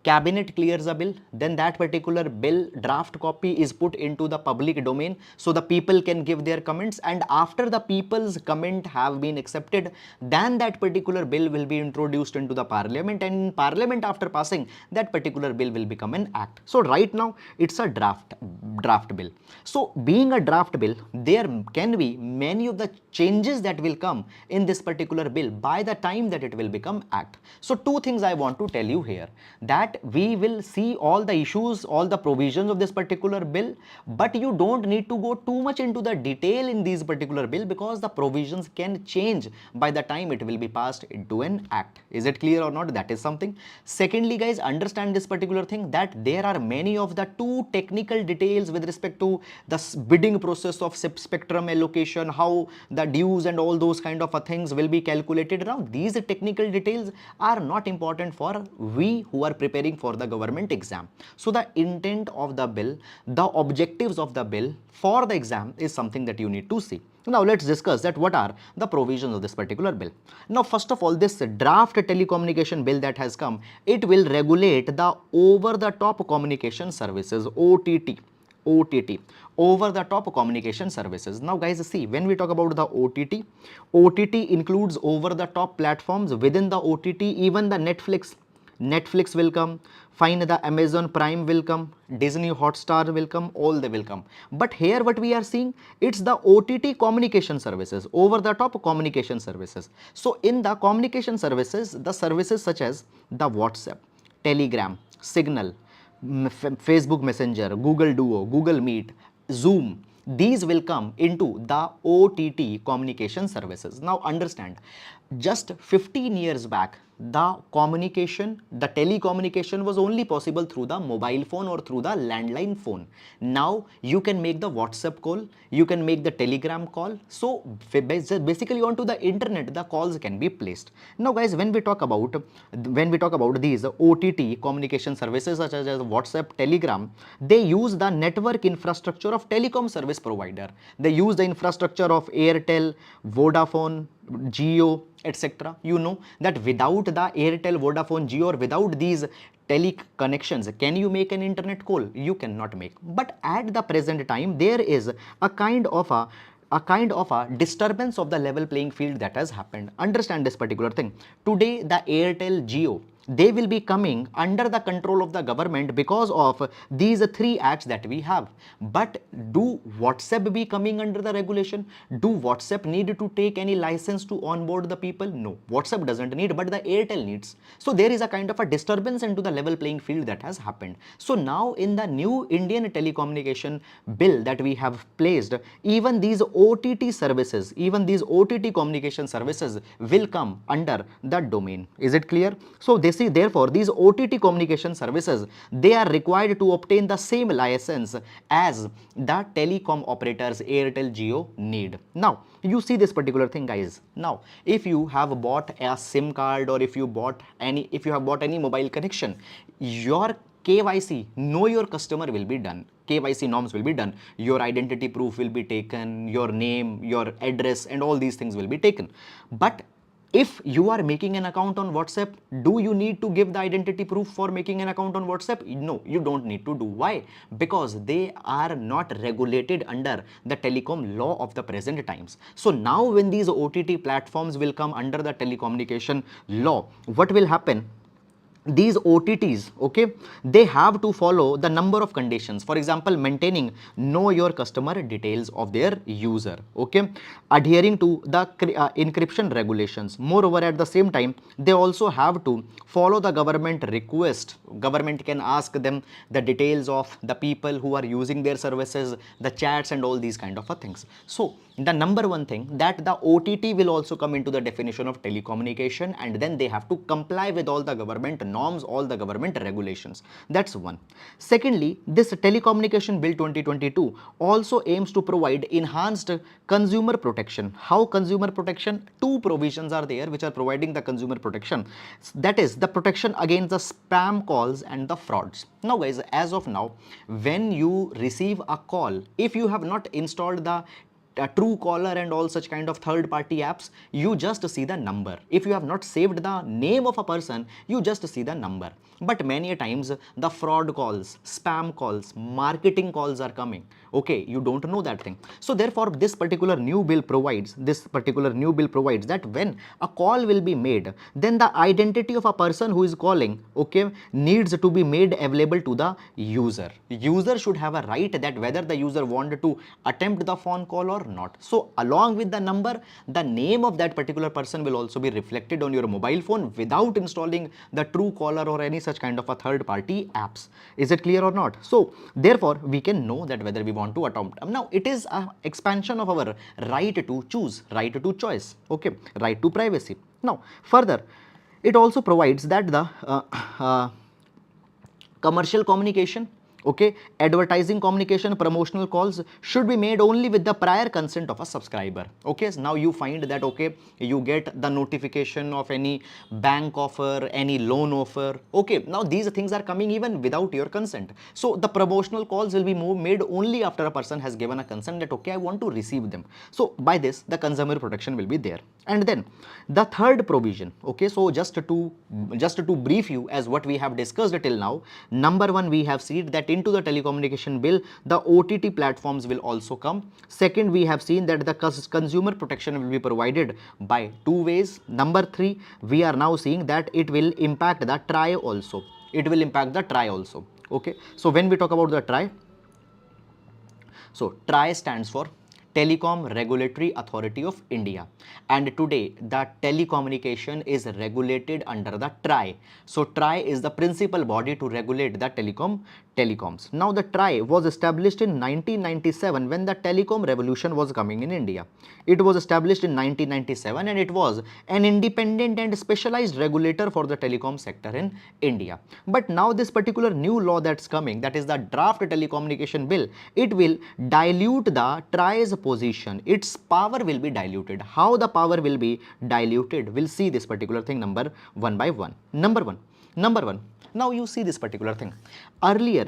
Then that particular bill draft copy is put into the public domain so the people can give their comments, and after the people's comment have been accepted, then that particular bill will be introduced into the parliament, and in parliament after passing, that particular bill will become an act. So right now it's a draft bill. So being a draft bill, there can be many of the changes that will come in this particular bill by the time that it will become act. So two things I want to tell you here, that we will see all the issues, all the provisions of this particular bill, but you don't need to go too much into the detail in these particular bill because the provisions can change by the time it will be passed into an act. Is it clear or not? That is something. Secondly, guys, understand this particular thing, that there are many of the too technical details with respect to the bidding process of spectrum allocation, how the dues and all those kind of things will be calculated. Now these technical details are not important for we who are preparing for the government exam. So the intent of the bill, the objectives of the bill for the exam is something that you need to see. Now let's discuss that what are the provisions of this particular bill. Now first of all, this draft telecommunication bill that has come, it will regulate the over the top communication services, OTT, over the top communication services. Now guys, see, when we talk about the OTT includes over the top platforms. Within the OTT, even the Netflix will come, fine, the Amazon Prime will come, Disney Hotstar will come, all they will come. But here what we are seeing, it's the OTT communication services, over the top communication services. So in the communication services, the services such as the WhatsApp, Telegram, Signal, Facebook Messenger, Google Duo, Google Meet, Zoom, these will come into the OTT communication services. Now understand, just 15 years back, the telecommunication was only possible through the mobile phone or through the landline phone. Now you can make the WhatsApp call, you can make the Telegram call. So basically onto the internet, the calls can be placed. Now guys, when we talk about these OTT communication services such as WhatsApp, Telegram, they use the network infrastructure of telecom service provider. They use the infrastructure of Airtel, Vodafone, Jio, etc. You know that without the Airtel, Vodafone, Jio, or without these tele connections, can you make an internet call? You cannot make. But at the present time, there is a kind of a disturbance of the level playing field that has happened. Understand this particular thing. Today, the Airtel, Jio, they will be coming under the control of the government because of these three acts that we have. But do WhatsApp be coming under the regulation? Do WhatsApp need to take any license to onboard the people? No, WhatsApp doesn't need, but the Airtel needs. So there is a kind of a disturbance into the level playing field that has happened. So now in the new Indian telecommunication bill that we have placed, even these OTT services, even these OTT communication services will come under the domain. Is it clear? So therefore, these OTT communication services, they are required to obtain the same license as the telecom operators Airtel, Jio need. Now, you see this particular thing, guys. Now, if you have bought a SIM card or if you have bought any mobile connection, your KYC, know your customer, will be done. KYC norms will be done. Your identity proof will be taken, your name, your address, and all these things will be taken. But if you are making an account on WhatsApp, do you need to give the identity proof for making an account on WhatsApp? No, you don't need to do. Why? Because they are not regulated under the telecom law of the present times. So now when these OTT platforms will come under the telecommunication law, what will happen? these OTTs, okay, they have to follow the number of conditions. For example, maintaining know your customer details of their user, okay, adhering to the encryption regulations. Moreover, at the same time, they also have to follow the government request. Government can ask them the details of the people who are using their services, the chats and all these kind of things. So the number one thing, that the OTT will also come into the definition of telecommunication, and then they have to comply with all the government norms, all the government regulations. That's one. Secondly, this Telecommunication Bill 2022 also aims to provide enhanced consumer protection. How consumer protection? Two provisions are there which are providing the consumer protection. That is the protection against the spam calls and the frauds. Now guys, as of now, when you receive a call, if you have not installed the true caller and all such kind of third party apps, you just see the number. If you have not saved the name of a person, you just see the number. But many a times the fraud calls, spam calls, marketing calls are coming. Okay, you don't know that thing. So therefore this particular new bill provides that when a call will be made, then the identity of a person who is calling, okay, needs to be made available to the user. User should have a right that whether the user wanted to attempt the phone call or not. So along with the number, the name of that particular person will also be reflected on your mobile phone without installing the true caller or any such kind of a third party apps. Is it clear or not? So therefore we can know that whether we want to attempt. Now it is an expansion of our right to choose, right to choice, okay, right to privacy. Now further, it also provides that the commercial communication, okay, advertising communication, promotional calls should be made only with the prior consent of a subscriber. Okay, so now you find that, okay, you get the notification of any bank offer, any loan offer, okay, now these things are coming even without your consent. So the promotional calls will be made only after a person has given a consent that, okay, I want to receive them. So by this the consumer protection will be there. And then the third provision, okay, so just to brief you as what we have discussed till now, number one, we have seen that into the telecommunication bill the OTT platforms will also come. Second, we have seen that the consumer protection will be provided by two ways. Number three, we are now seeing that it will impact the TRAI also. It will impact the TRAI also. Okay, so when we talk about the TRAI, so TRAI stands for Telecom Regulatory Authority of India, and today the telecommunication is regulated under the TRAI. So TRAI is the principal body to regulate the telecoms. Now the TRAI was established in 1997 when the telecom revolution was coming in India. It was established in 1997 and it was an independent and specialized regulator for the telecom sector in India. But now this particular new law that's coming, that is the draft telecommunication bill, it will dilute the TRAI's position. Its power will be diluted. How the power will be diluted? We'll see this particular thing number one by one. Number one. Now you see this particular thing. Earlier,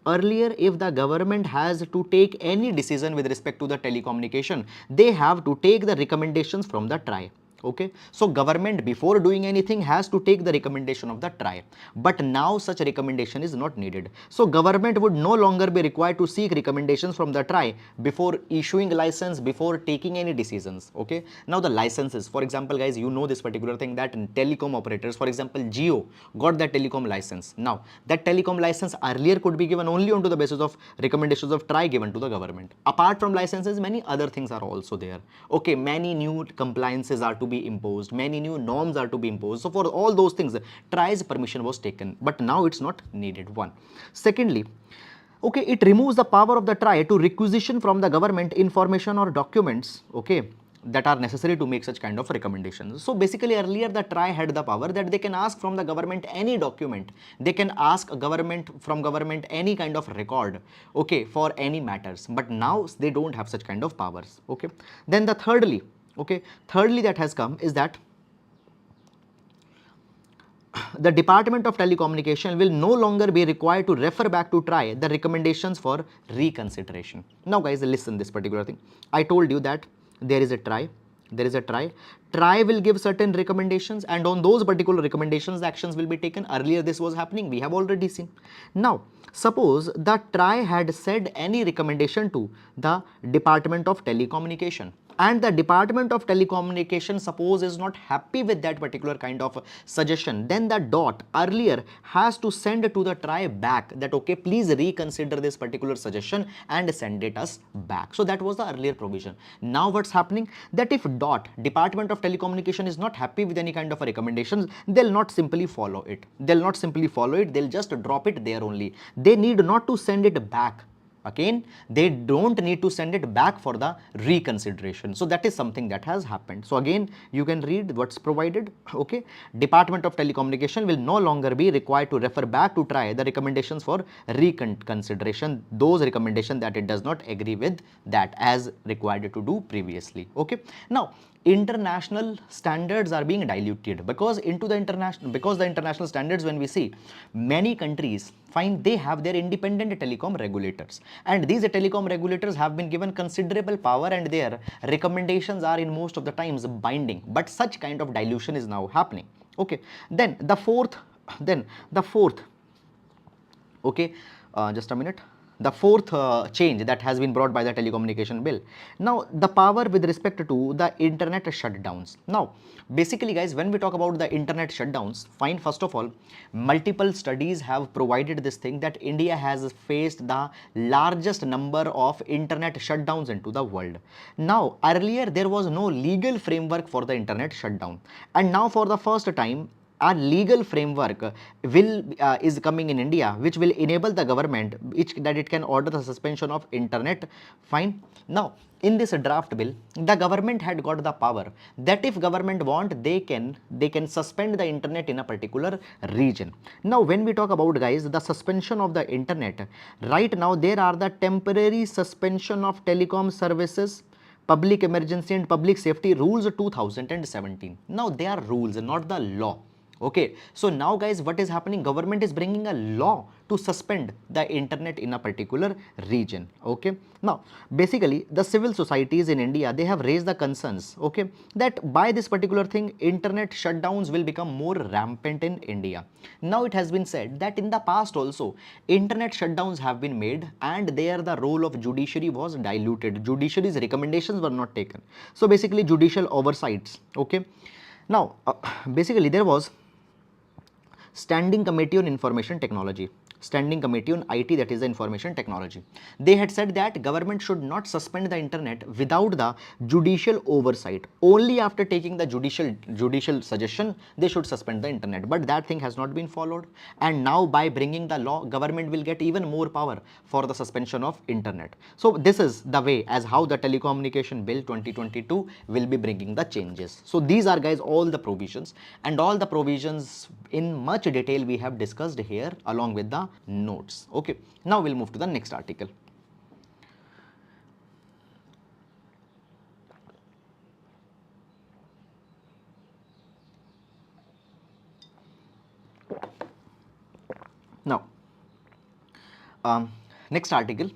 if the government has to take any decision with respect to the telecommunication, they have to take the recommendations from the TRAI. Okay, so government before doing anything has to take the recommendation of the TRAI, but now such a recommendation is not needed. So government would no longer be required to seek recommendations from the TRAI before issuing license, before taking any decisions. Okay, now the licenses, for example guys, you know this particular thing that telecom operators, for example Jio got that telecom license. Now that telecom license earlier could be given only on the basis of recommendations of TRAI given to the government. Apart from licenses, many other things are also there. Okay, many new compliances are to be imposed, many new norms are to be imposed. So for all those things, TRAI's permission was taken, but now it's not needed. One. Secondly, okay, it removes the power of the TRAI to requisition from the government information or documents, okay, that are necessary to make such kind of recommendations. So basically earlier the TRAI had the power that they can ask from the government any document, they can ask from government any kind of record, okay, for any matters, but now they don't have such kind of powers. Okay, then the thirdly that has come is that the Department of Telecommunication will no longer be required to refer back to TRAI the recommendations for reconsideration. Now guys, listen this particular thing. I told you that there is a TRAI. TRAI will give certain recommendations, and on those particular recommendations actions will be taken. Earlier this was happening, we have already seen. Now suppose the TRAI had said any recommendation to the Department of Telecommunication. and the Department of Telecommunication suppose is not happy with that particular kind of suggestion, then the DOT earlier has to send to the TRAI back that okay, please reconsider this particular suggestion and send it us back. So that was the earlier provision. Now what's happening, that if DOT, Department of Telecommunication, is not happy with any kind of a recommendations, they'll not simply follow it. They'll just drop it there only. They need not to send it back. Again, they don't need to send it back for the reconsideration. So that is something that has happened. So again, you can read what's provided. Okay, Department of Telecommunication will no longer be required to refer back to TRAI the recommendations for reconsideration, those recommendations that it does not agree with that as required to do previously. Okay, now international standards are being diluted because the international standards, when we see, many countries find they have their independent telecom regulators, and these telecom regulators have been given considerable power and their recommendations are in most of the times binding, but such kind of dilution is now happening. Okay, then the fourth okay, just a minute, the fourth change that has been brought by the telecommunication bill. Now the power with respect to the internet shutdowns. Now basically guys, when we talk about the internet shutdowns, fine, first of all, multiple studies have provided this thing that India has faced the largest number of internet shutdowns into the world. Now earlier there was no legal framework for the internet shutdown, and now for the first time a legal framework is coming in India, which will enable the government that it can order the suspension of internet. Fine. Now in this draft bill, the government had got the power that if government want, they can suspend the internet in a particular region. Now when we talk about guys the suspension of the internet, right now there are the temporary suspension of telecom services, public emergency and public safety rules 2017. Now they are rules, not the law. Okay, so now guys, what is happening, government is bringing a law to suspend the internet in a particular region. Okay, now basically the civil societies in India, they have raised the concerns, okay, that by this particular thing internet shutdowns will become more rampant in India. Now it has been said that in the past also internet shutdowns have been made and there the role of judiciary was diluted, judiciary's recommendations were not taken. So basically judicial oversights. Okay, now basically there was Standing Committee on Information Technology, Standing Committee on IT, that is the information technology. They had said that government should not suspend the internet without the judicial oversight. Only after taking the judicial suggestion, they should suspend the internet. But that thing has not been followed. And now by bringing the law, government will get even more power for the suspension of internet. So this is the way as how the Telecommunication Bill 2022 will be bringing the changes. So these are guys all the provisions, and all the provisions in much detail we have discussed here along with the notes. Okay, now we'll move to the next article. Now next article,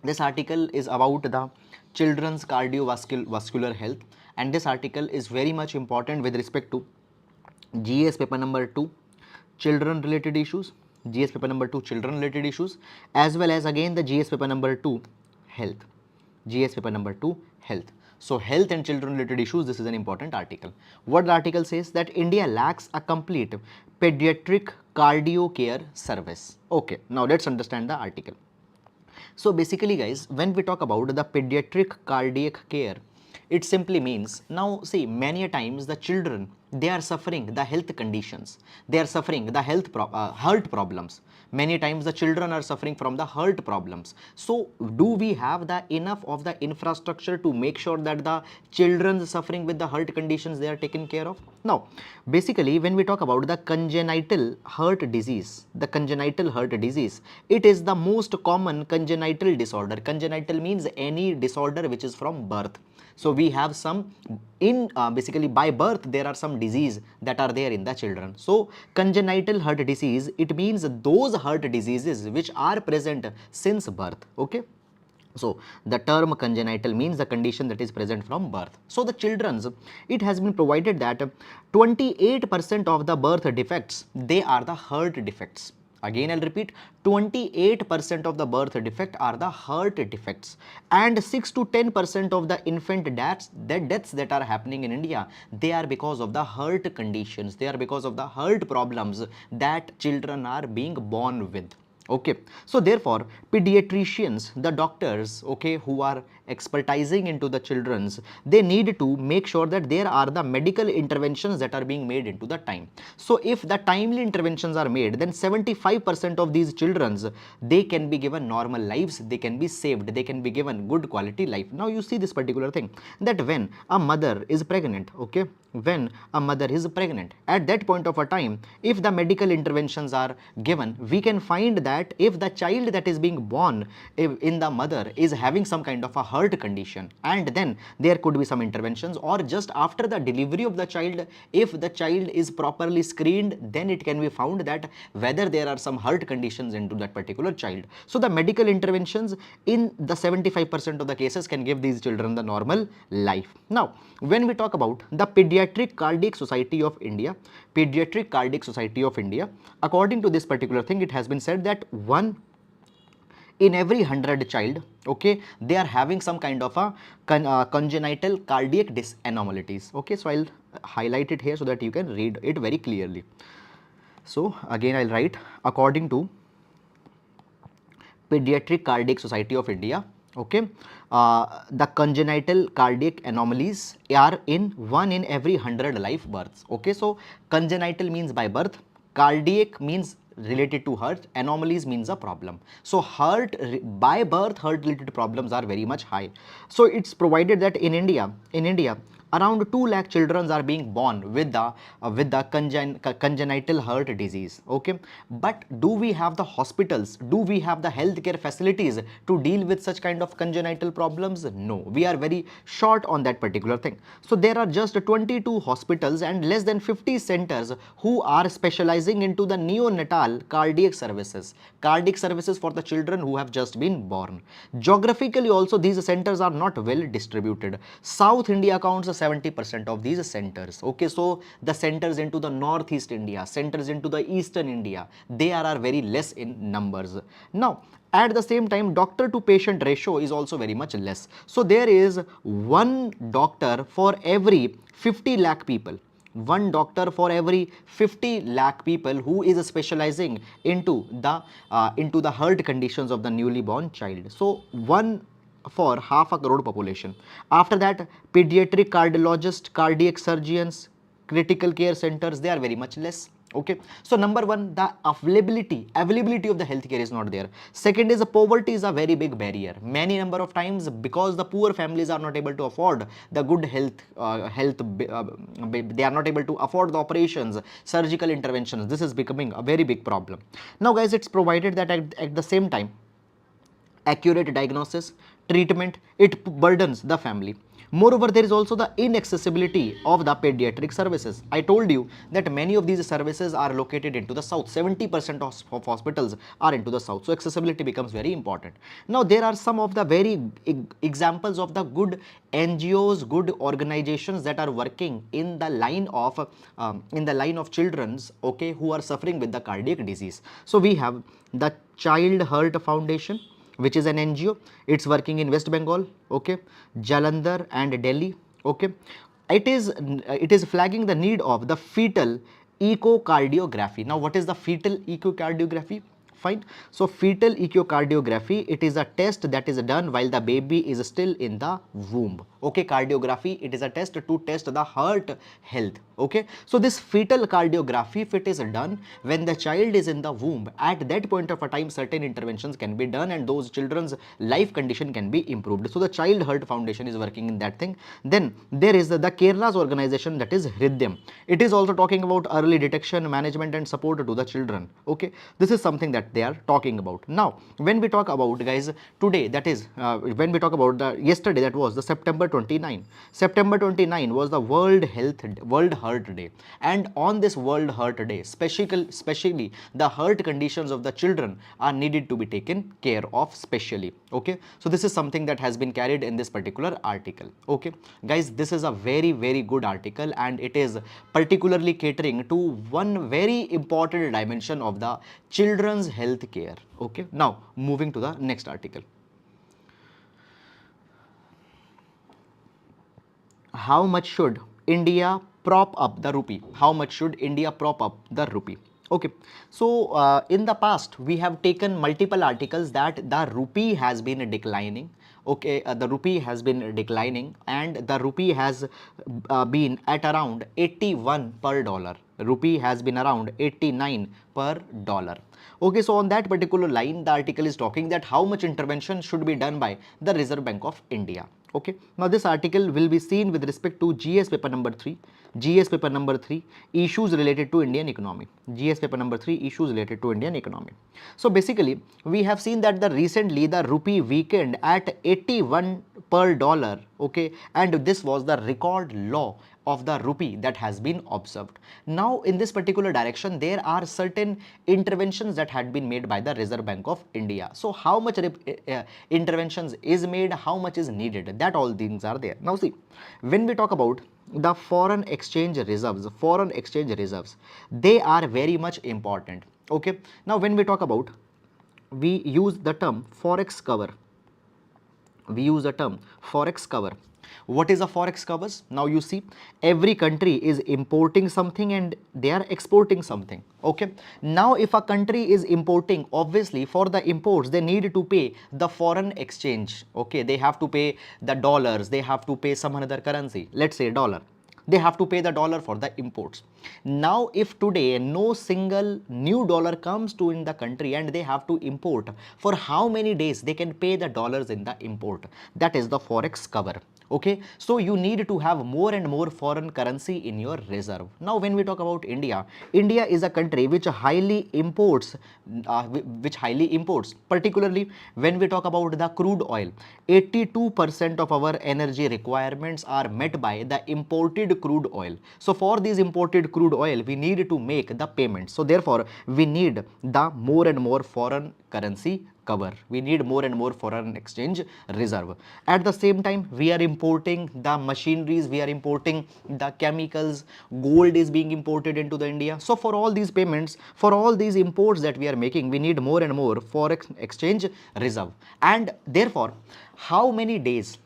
this article is about the children's cardiovascular health, and this article is very much important with respect to GS paper number 2, children related issues, GS paper number 2, children related issues, as well as again the GS paper number 2, health, GS paper number 2, health. So health and children related issues, this is an important article. What the article says, that India lacks a complete pediatric cardio care service. Okay, now let's understand the article. So basically guys, when we talk about the pediatric cardiac care, it simply means, now see, many a times the children, they are suffering the health conditions, they are suffering the heart problems. Many times the children are suffering from the heart problems. So do we have the enough of the infrastructure to make sure that the children suffering with the heart conditions, they are taken care of? Now basically when we talk about the congenital heart disease, it is the most common congenital disorder. Congenital means any disorder which is from birth. So we have some basically by birth there are some disease that are there in the children. So congenital heart disease, it means those heart diseases which are present since birth. Okay, so the term congenital means the condition that is present from birth. So the children's, it has been provided that 28% of the birth defects, they are the heart defects. Again, I'll repeat, 28% of the birth defect are the heart defects, and 6 to 10% of the infant deaths that are happening in India, they are because of the heart conditions, they are because of the heart problems that children are being born with. Okay, so therefore pediatricians, the doctors, okay, who are expertising into the children's, they need to make sure that there are the medical interventions that are being made into the time. So if the timely interventions are made, then 75% of these children's, they can be given normal lives, they can be saved, they can be given good quality life. Now you see this particular thing, that when a mother is pregnant, okay, when a mother is pregnant, at that point of a time, if the medical interventions are given, we can find that if the child that is being born in the mother is having some kind of a heart condition, and then there could be some interventions, or just after the delivery of the child, if the child is properly screened, then it can be found that whether there are some heart conditions into that particular child. So the medical interventions in the 75% of the cases can give these children the normal life. Now when we talk about the Pediatric Cardiac Society of India, according to this particular thing, it has been said that 1 in every 100 child, okay, they are having some kind of a congenital cardiac anomalies. Okay, so I'll highlight it here so that you can read it very clearly. So again I'll write, according to Pediatric Cardiac Society of India, okay, the congenital cardiac anomalies are in 1 in every 100 live births. Okay, so congenital means by birth, cardiac means related to heart, anomalies means a problem. So heart, by birth, heart related problems are very much high. So it's provided that in India around 2 lakh children are being born with the congenital heart disease. Okay, but do we have the hospitals, do we have the healthcare facilities to deal with such kind of congenital problems? No, we are very short on that particular thing. So there are just 22 hospitals and less than 50 centers who are specializing into the neonatal cardiac services for the children who have just been born. Geographically also these centers are not well distributed. South India accounts 70% of these centers. Okay, so the centers into the northeast India, centers into the eastern India, they are very less in numbers. Now at the same time, doctor to patient ratio is also very much less. So there is 1 doctor for every 50 lakh people, 1 doctor for every 50 lakh people who is specializing into the heart conditions of the newly born child. So 1 for half a crore population. After that, pediatric cardiologists, cardiac surgeons, critical care centers, they are very much less. Okay, so number 1, the availability of the healthcare is not there. Second is poverty is a very big barrier. Many number of times, because the poor families are not able to afford the good they are not able to afford the operations, surgical interventions. This is becoming a very big problem. Now guys, it's provided that at the same time, accurate diagnosis, treatment, it burdens the family. Moreover, there is also the inaccessibility of the pediatric services. I told you that many of these services are located into the south. 70% of hospitals are into the south. So accessibility becomes very important. Now there are some of the very examples of the good NGOs, good organizations that are working in the line of children's, okay, who are suffering with the cardiac disease. So we have the Child Heart Foundation, which is an NGO. It's working in West Bengal, okay, Jalandhar and Delhi. Okay, it is flagging the need of the fetal echocardiography. Now what is the fetal echocardiography? Fine. So fetal echocardiography, it is a test that is done while the baby is still in the womb. Okay, cardiography, it is a test to test the heart health. Okay, so this fetal cardiography, if it is done when the child is in the womb, at that point of a time certain interventions can be done and those children's life condition can be improved. So the Child Heart Foundation is working in that thing. Then there is the Kerala's organization, that is Hridyam. It is also talking about early detection, management and support to the children. Okay, this is something that that they are talking about. Now, when we talk about, guys, today, that is, when we talk about the yesterday, that was the September 29. September 29 was the World Heart Day, and on this World Heart Day, especially the heart conditions of the children are needed to be taken care of specially. Okay, so this is something that has been carried in this particular article. Okay, guys, this is a very good article, and it is particularly catering to one very important dimension of the children's health care. Okay, now moving to the next article. How much should India prop up the rupee? How much should India prop up the rupee? Okay, so in the past we have taken multiple articles that the rupee has been declining. Okay, the rupee has been declining, and the rupee has been at around 81 per dollar. Rupee has been around 89 per dollar. Okay, so on that particular line, the article is talking that how much intervention should be done by the Reserve Bank of India. Okay, now this article will be seen with respect to GS paper number 3. GS paper number 3, issues related to Indian economy. GS paper number 3, issues related to Indian economy. So basically, we have seen that recently the rupee weakened at 81 per dollar. Okay, and this was the record low of the rupee that has been observed. Now, in this particular direction, there are certain interventions that had been made by the Reserve Bank of India. So, how much interventions is made, how much is needed, that all things are there. Now, see, when we talk about the foreign exchange reserves, they are very much important. Okay, now when we talk about, we use the term forex cover. What is a forex covers? Now you see, every country is importing something and they are exporting something. Okay, now if a country is importing, obviously for the imports they need to pay the foreign exchange. Okay, they have to pay the dollars, they have to pay some another currency, let's say dollar. They have to pay the dollar for the imports. Now, if today no single new dollar comes to in the country and they have to import, for how many days they can pay the dollars in the import? That is the forex cover. Okay, so you need to have more and more foreign currency in your reserve. Now, when we talk about India, India is a country which highly imports, particularly when we talk about the crude oil. 82% of our energy requirements are met by the imported crude oil. So, for these imported crude oil, we need to make the payments. So, therefore, we need the more and more foreign currency cover. We need more and more foreign exchange reserve. At the same time, we are importing the machineries, we are importing the chemicals, gold is being imported into the India. So for all these payments, for all these imports that we are making, we need more and more forex exchange reserve. And therefore, how many days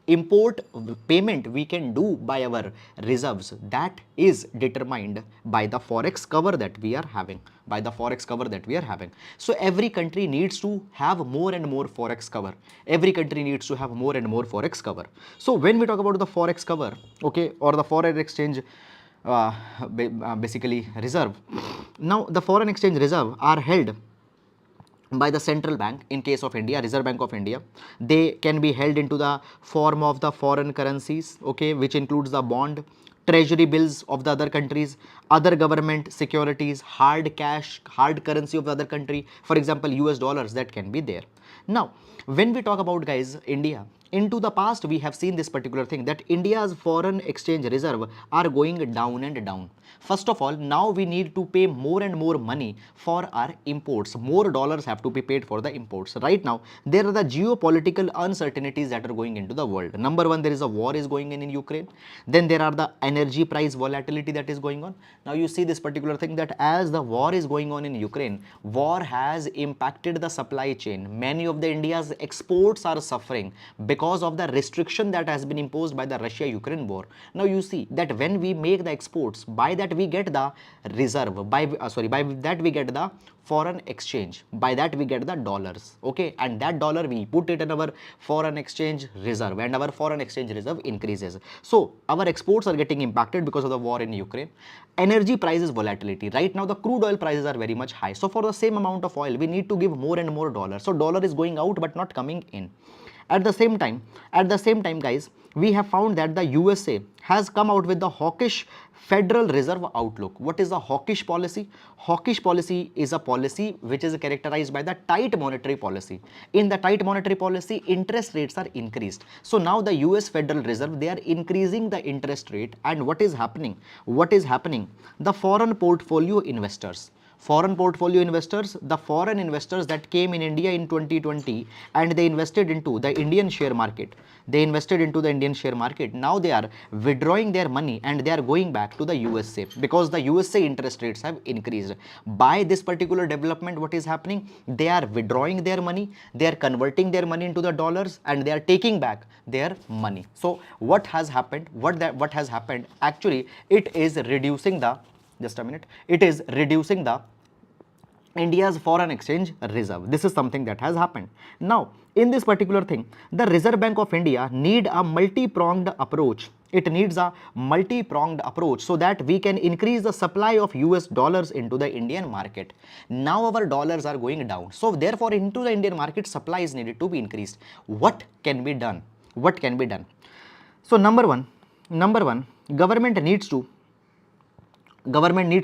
import payment we can do by our reserves, that is determined by the forex cover that we are having, So every country needs to have more and more forex cover. So when we talk about the forex cover, okay, or the foreign exchange basically reserve, now the foreign exchange reserve are held by the central bank. In case of India, Reserve Bank of India, they can be held into the form of the foreign currencies, okay, which includes the bond, treasury bills of the other countries, other government securities, hard cash, hard currency of the other country, for example US dollars, that can be there. Now when we talk about, guys, India, into the past we have seen this particular thing, that India's foreign exchange reserve are going down and down. First of all, now we need to pay more and more money for our imports. More dollars have to be paid for the imports. Right now, there are the geopolitical uncertainties that are going into the world. Number one, there is a war is going in Ukraine. Then there are the energy price volatility that is going on. Now you see this particular thing, that as the war is going on in Ukraine, war has impacted the supply chain. Many of the India's exports are suffering because of the restriction that has been imposed by the Russia-Ukraine war. Now you see that when we make the exports, by that we get the reserve, by that we get the foreign exchange, by that we get the dollars, okay, and that dollar we put it in our foreign exchange reserve, and our foreign exchange reserve increases. So our exports are getting impacted because of the war in Ukraine. Energy prices volatility. Right now the crude oil prices are very much high, so for the same amount of oil we need to give more and more dollars. So dollar is going out but not coming in. At the same time guys, we have found that the USA has come out with the hawkish Federal Reserve outlook. What is the hawkish policy? Hawkish policy is a policy which is characterized by the tight monetary policy. In the tight monetary policy, interest rates are increased. So now the US Federal Reserve, they are increasing the interest rate, and what is happening? The foreign portfolio investors, the foreign investors that came in India in 2020 and they invested into the Indian share market. Now they are withdrawing their money and they are going back to the USA because the USA interest rates have increased. By this particular development, what is happening? They are withdrawing their money, they are converting their money into the dollars, and they are taking back their money. So what has happened? What has happened? Actually, it is reducing the India's foreign exchange reserve. This is something that has happened. Now, in this particular thing, the Reserve Bank of India need a multi-pronged approach. It needs a multi-pronged approach so that we can increase the supply of US dollars into the Indian market. Now our dollars are going down. So therefore, into the Indian market, supply is needed to be increased. What can be done? So number one, government needs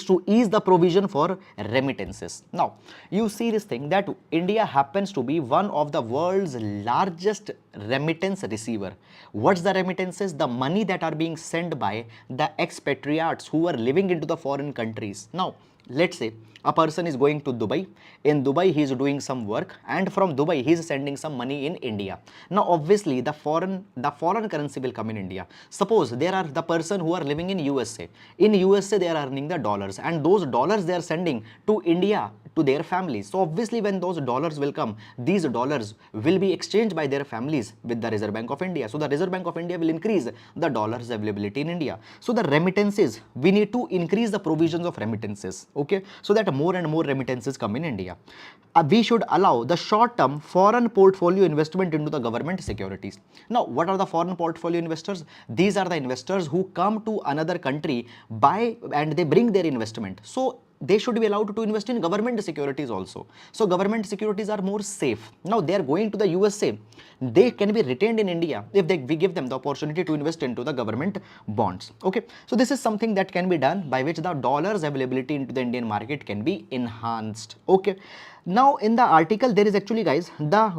to ease the provision for remittances. Now, you see this thing that India happens to be one of the world's largest remittance receiver. What's the remittances? The money that are being sent by the expatriates who are living into the foreign countries. Now, let's say a person is going to Dubai. In Dubai, he is doing some work, and from Dubai, he is sending some money in India. Now, obviously, the foreign currency will come in India. Suppose there are the person who are living in USA. In USA, they are earning the dollars, and those dollars they are sending to India to their families. So obviously, when those dollars will come, these dollars will be exchanged by their families with the Reserve Bank of India. So the Reserve Bank of India will increase the dollars availability in India. So the remittances, we need to increase the provisions of remittances, okay, so that more and more remittances come in India. We should allow the short-term foreign portfolio investment into the government securities. Now, what are the foreign portfolio investors? These are the investors who come to another country, buy, and they bring their investment. So they should be allowed to invest in government securities also. So government securities are more safe. Now they are going to the USA. They can be retained in India if we give them the opportunity to invest into the government bonds. Okay. So this is something that can be done by which the dollars availability into the Indian market can be enhanced. Okay. Now in the article there is actually guys the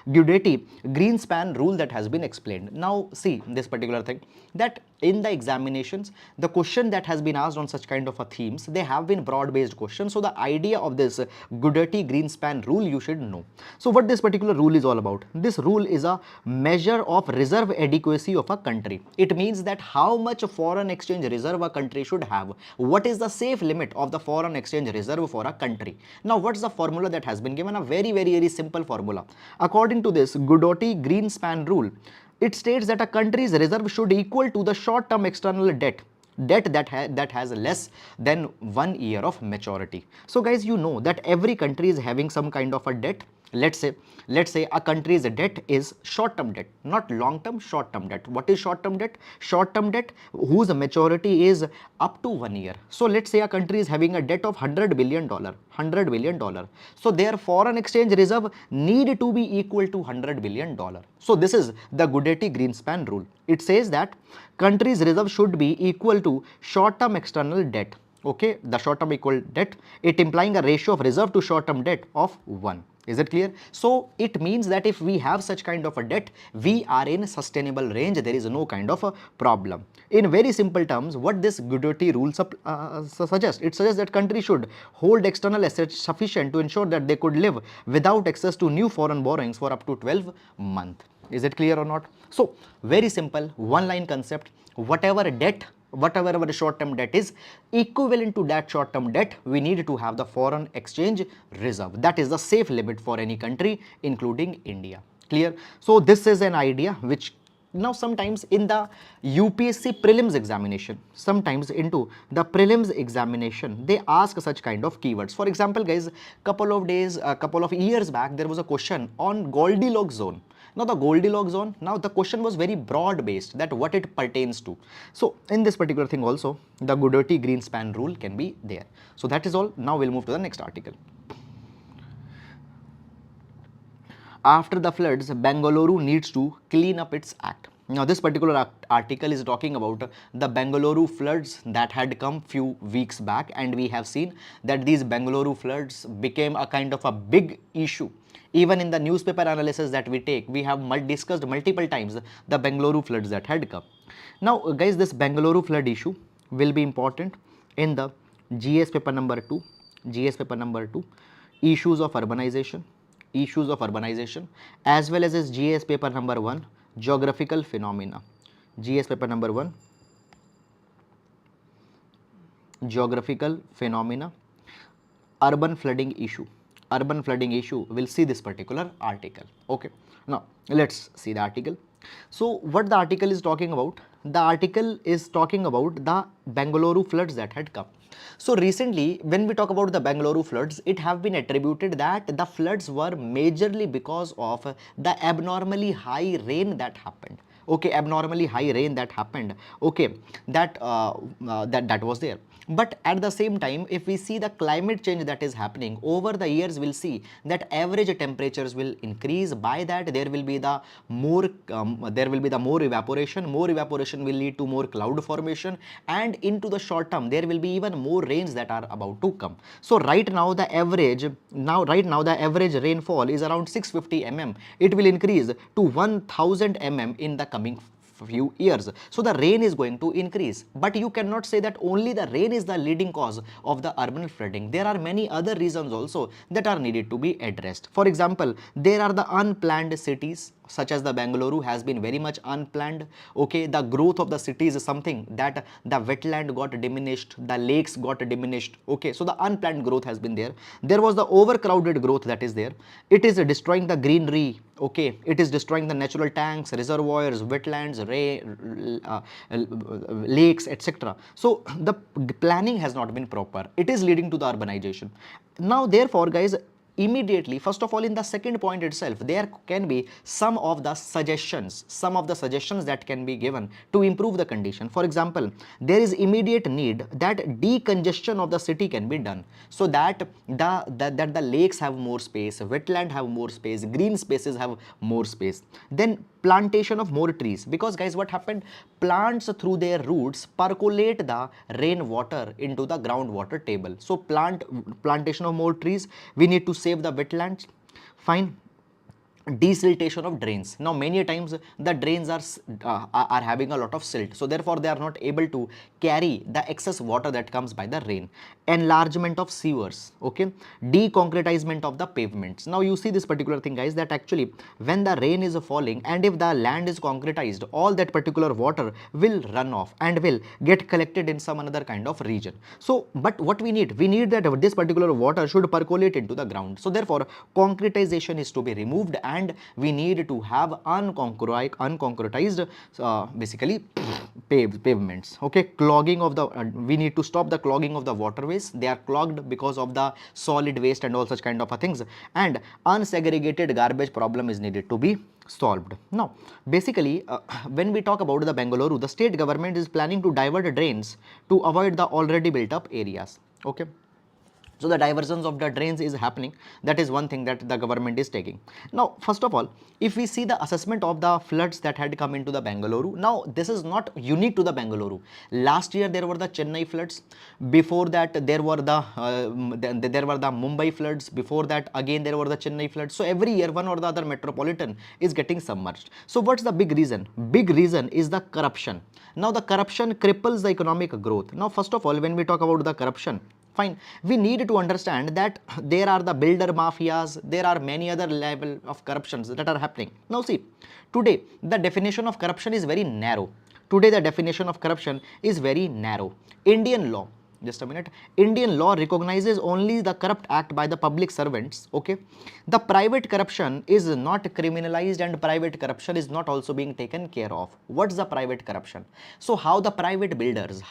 Greenspan rule that has been explained. Now see this particular thing that in the examinations the question that has been asked on such kind of a themes, they have been broad based questions. So the idea of this Greenspan rule you should know. So what this particular rule is all about? This rule is a measure of reserve adequacy of a country. It means that how much foreign exchange reserve a country should have. What is the safe limit of the foreign exchange reserve for a country? Now what's the formula that has been given? A very simple formula. According to this Greenspan rule, it states that a country's reserve should equal to the short-term external debt that has less than 1 year of maturity. So guys, you know that every country is having some kind of a debt. Let's say a country's debt is short-term debt, not long-term, short-term debt. What is short-term debt? Short-term debt whose maturity is up to 1 year. So let's say a country is having a debt of $100 billion. So their foreign exchange reserve need to be equal to $100 billion. So this is the Greenspan rule. It says that country's reserve should be equal to short-term external debt. Okay, the short-term equal debt, it implying a ratio of reserve to short-term debt of 1. Is it clear? So it means that if we have such kind of a debt, we are in sustainable range. There is no kind of a problem. In very simple terms, what this Goodoti rule suggests? It suggests that country should hold external assets sufficient to ensure that they could live without access to new foreign borrowings for up to 12 months. Is it clear or not? So very simple, one line concept. Whatever our short-term debt is, equivalent to that short-term debt, we need to have the foreign exchange reserve. That is the safe limit for any country, including India. Clear? So this is an idea which now sometimes in the UPSC prelims examination, they ask such kind of keywords. For example, guys, couple of years back, there was a question on Goldilocks zone. Now the Goldilocks zone, now the question was very broad based, that what it pertains to. So in this particular thing also, the Goodoti Greenspan rule can be there. So that is all. Now we'll move to the next article. after the floods, Bengaluru needs to clean up its act. Now, this particular article is talking about the Bengaluru floods that had come few weeks back, and we have seen that these Bengaluru floods became a kind of a big issue. Even in the newspaper analysis that we take, we have discussed multiple times the Bengaluru floods that had come. Now, guys, this Bengaluru flood issue will be important in the GS paper number 2, issues of urbanization, as well as this GS paper number 1, geographical phenomena. GS paper number 1, geographical phenomena, urban flooding issue. We'll see this particular article. Okay, now let's see the article. So what the article is talking about? The article is talking about the Bengaluru floods that had come. So recently, when we talk about the Bengaluru floods, it have been attributed that the floods were majorly because of the abnormally high rain that happened. Okay, abnormally high rain that happened. Okay, that was there. But at the same time, if we see the climate change that is happening over the years, we'll see that average temperatures will increase. By that, there will be the more evaporation. More evaporation will lead to more cloud formation, and into the short term, there will be even more rains that are about to come. So right now the average rainfall is around 650 mm. It will increase to 1000 mm in the coming few years. So the rain is going to increase, but you cannot say that only the rain is the leading cause of the urban flooding. There are many other reasons also that are needed to be addressed. For example, there are the unplanned cities, such as the Bengaluru has been very much unplanned. Okay, the growth of the cities is something that the wetland got diminished, the lakes got diminished. Okay, so the unplanned growth has been there. There was the overcrowded growth that is there. It is destroying the greenery. Okay, it is destroying the natural tanks, reservoirs, wetlands, lakes, etc. So the planning has not been proper. It is leading to the urbanization. Now, therefore, guys, immediately, first of all, in the second point itself, there can be some of the suggestions that can be given to improve the condition. For example, there is immediate need that decongestion of the city can be done, so that the lakes have more space, wetland have more space, green spaces have more space. Then plantation of more trees, because guys, what happened, plants through their roots percolate the rainwater into the groundwater table. So plantation of more trees, we need to save the wetlands. Fine. Desiltation of drains. Now many times the drains are having a lot of silt, so therefore they are not able to carry the excess water that comes by the rain. Enlargement of sewers. Okay, deconcretizement of the pavements. Now you see this particular thing, guys, that actually when the rain is falling and if the land is concretized, all that particular water will run off and will get collected in some another kind of region. So but what we need that this particular water should percolate into the ground. So therefore concretization is to be removed, and we need to have unconcretized basically pavements. Okay, clogging of the we need to stop the clogging of the waterways. They are clogged because of the solid waste and all such kind of things, and unsegregated garbage problem is needed to be solved. Now basically when we talk about the Bengaluru, the state government is planning to divert drains to avoid the already built up areas. Okay, so the diversions of the drains is happening. That is one thing that the government is taking. Now, first of all, if we see the assessment of the floods that had come into the Bengaluru, now this is not unique to the Bengaluru. Last year there were the Chennai floods. Before that there were the Mumbai floods. Before that again there were the Chennai floods. So every year one or the other metropolitan is getting submerged. So what's the big reason? Big reason is the corruption. Now the corruption cripples the economic growth. Now first of all, when we talk about the corruption, fine, we need to understand that there are the builder mafias, there are many other level of corruptions that are happening. Now see, today the definition of corruption is very narrow. Indian law, just a minute, Indian law recognizes only the corrupt act by the public servants. Okay, the private corruption is not criminalized, and private corruption is not also being taken care of. What's the private corruption? So how the private builders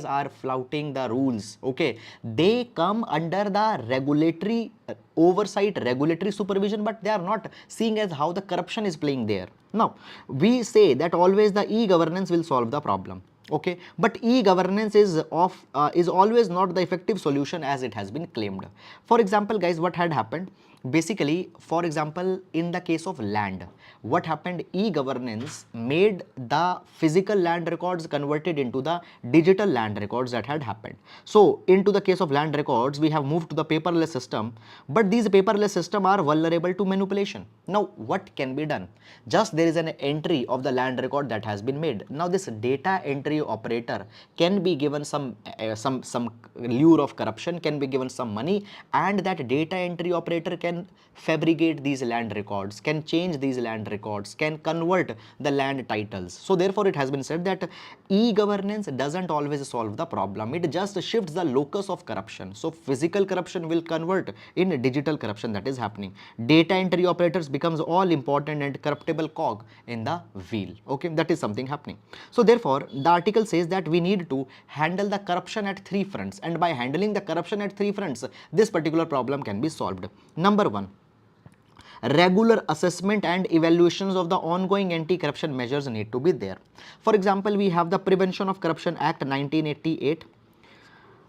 are flouting the rules. Okay, they come under the regulatory oversight, regulatory supervision, but they are not seeing as how the corruption is playing there. Now we say that always the e-governance will solve the problem. Okay, but e-governance is always not the effective solution as it has been claimed. For example, guys, what had happened Basically, for example, in the case of land, what happened, e-governance made the physical land records converted into the digital land records that had happened. So into the case of land records, we have moved to the paperless system, but these paperless system are vulnerable to manipulation. Now what can be done? Just there is an entry of the land record that has been made. Now this data entry operator can be given some lure of corruption, can be given some money, and that data entry operator can fabricate these land records, can change these land records, can convert the land titles. So therefore it has been said that e-governance doesn't always solve the problem, it just shifts the locus of corruption. So physical corruption will convert in digital corruption that is happening. Data entry operators becomes all important and corruptible cog in the wheel. Okay, that is something happening. So therefore the article says that we need to handle the corruption at three fronts, and by handling the corruption at three fronts, this particular problem can be solved. Number one, regular assessment and evaluations of the ongoing anti-corruption measures need to be there. For example, we have the Prevention of Corruption Act 1988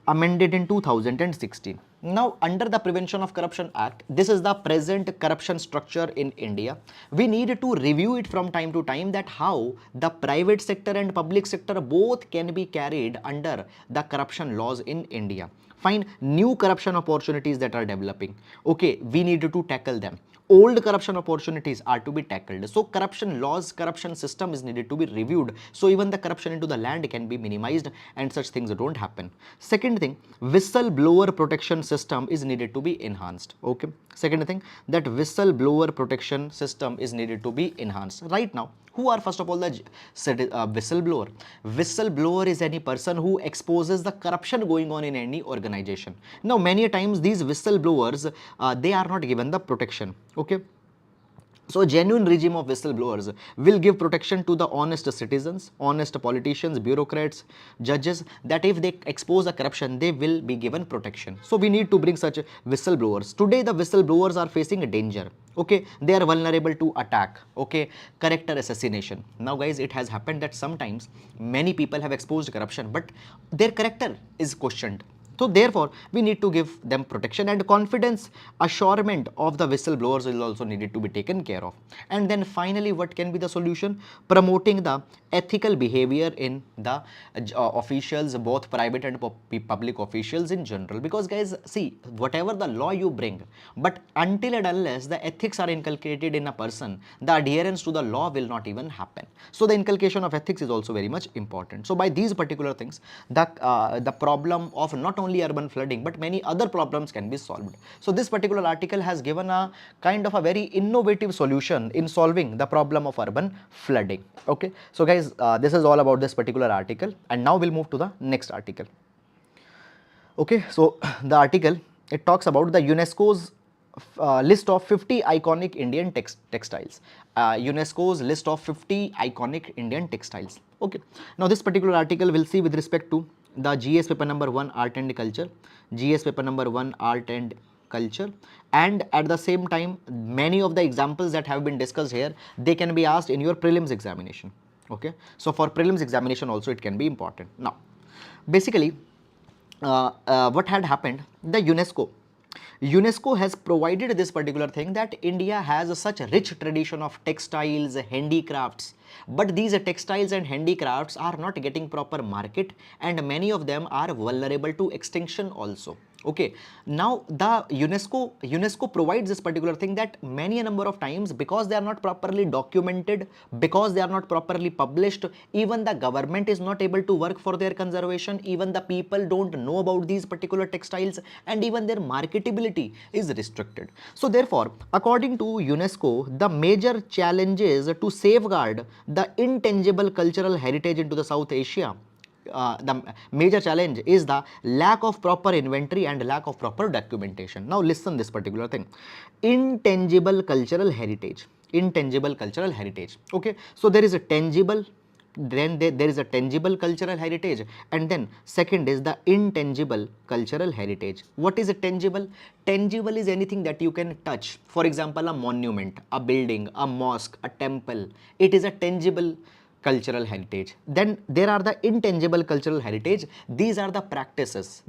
amended in 2016. Now under the Prevention of Corruption Act, this is the present corruption structure in India. We need to review it from time to time, that how the private sector and public sector both can be carried under the corruption laws in India. Find new corruption opportunities that are developing. Okay, we need to tackle them. Old corruption opportunities are to be tackled. So corruption laws, corruption system is needed to be reviewed, so even the corruption into the land can be minimized and such things don't happen. Second thing, whistleblower protection system is needed to be enhanced. Okay, second thing, that whistleblower protection system is needed to be enhanced. Right now, who are first of all the whistleblower? Whistleblower is any person who exposes the corruption going on in any organization. Now many times these whistleblowers, they are not given the protection. Okay, so a genuine regime of whistleblowers will give protection to the honest citizens, honest politicians, bureaucrats, judges, that if they expose the corruption, they will be given protection. So we need to bring such whistleblowers. Today the whistleblowers are facing a danger. Okay, they are vulnerable to attack. Okay, character assassination. Now guys, it has happened that sometimes many people have exposed corruption, but their character is questioned. So therefore, we need to give them protection, and confidence assurement of the whistleblowers is also needed to be taken care of. And then finally, what can be the solution? Promoting the ethical behavior in the officials, both private and public officials in general. Because guys, see, whatever the law you bring, but until and unless the ethics are inculcated in a person, the adherence to the law will not even happen. So the inculcation of ethics is also very much important. So by these particular things, the problem of not only urban flooding but many other problems can be solved. So this particular article has given a kind of a very innovative solution in solving the problem of urban flooding. Okay, so guys, this is all about this particular article, and now we'll move to the next article. Okay, so the article, it talks about the UNESCO's list of 50 iconic Indian textiles. UNESCO's list of 50 iconic Indian textiles. Okay, now this particular article will see with respect to the GS paper number 1 art and culture, GS paper number 1 art and culture, and at the same time many of the examples that have been discussed here, they can be asked in your prelims examination. Okay, so for prelims examination also it can be important. Now basically what had happened, the UNESCO has provided this particular thing, that India has such a rich tradition of textiles, handicrafts, but these textiles and handicrafts are not getting proper market, and many of them are vulnerable to extinction also. Okay, now the UNESCO provides this particular thing, that many a number of times, because they are not properly documented, because they are not properly published, even the government is not able to work for their conservation, even the people don't know about these particular textiles, and even their marketability is restricted. So therefore, according to UNESCO, the major challenges to safeguard the intangible cultural heritage into the South Asia, the major challenge is the lack of proper inventory and lack of proper documentation. Now listen this particular thing, intangible cultural heritage, intangible cultural heritage. Okay, so there is a tangible, then there is a tangible cultural heritage, and then second is the intangible cultural heritage. What is a tangible? Tangible is anything that you can touch. For example, a monument, a building, a mosque, a temple. It is a tangible cultural heritage. Then there are the intangible cultural heritage. These are the practices,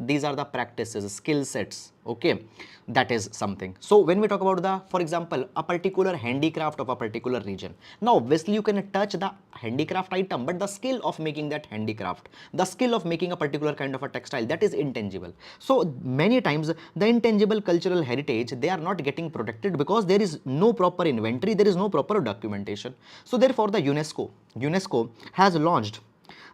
skill sets, okay, that is something. So when we talk about the, for example, a particular handicraft of a particular region, now obviously you can touch the handicraft item, but the skill of making that handicraft, the skill of making a particular kind of a textile, that is intangible. So many times the intangible cultural heritage, they are not getting protected because there is no proper inventory, there is no proper documentation. So therefore the UNESCO has launched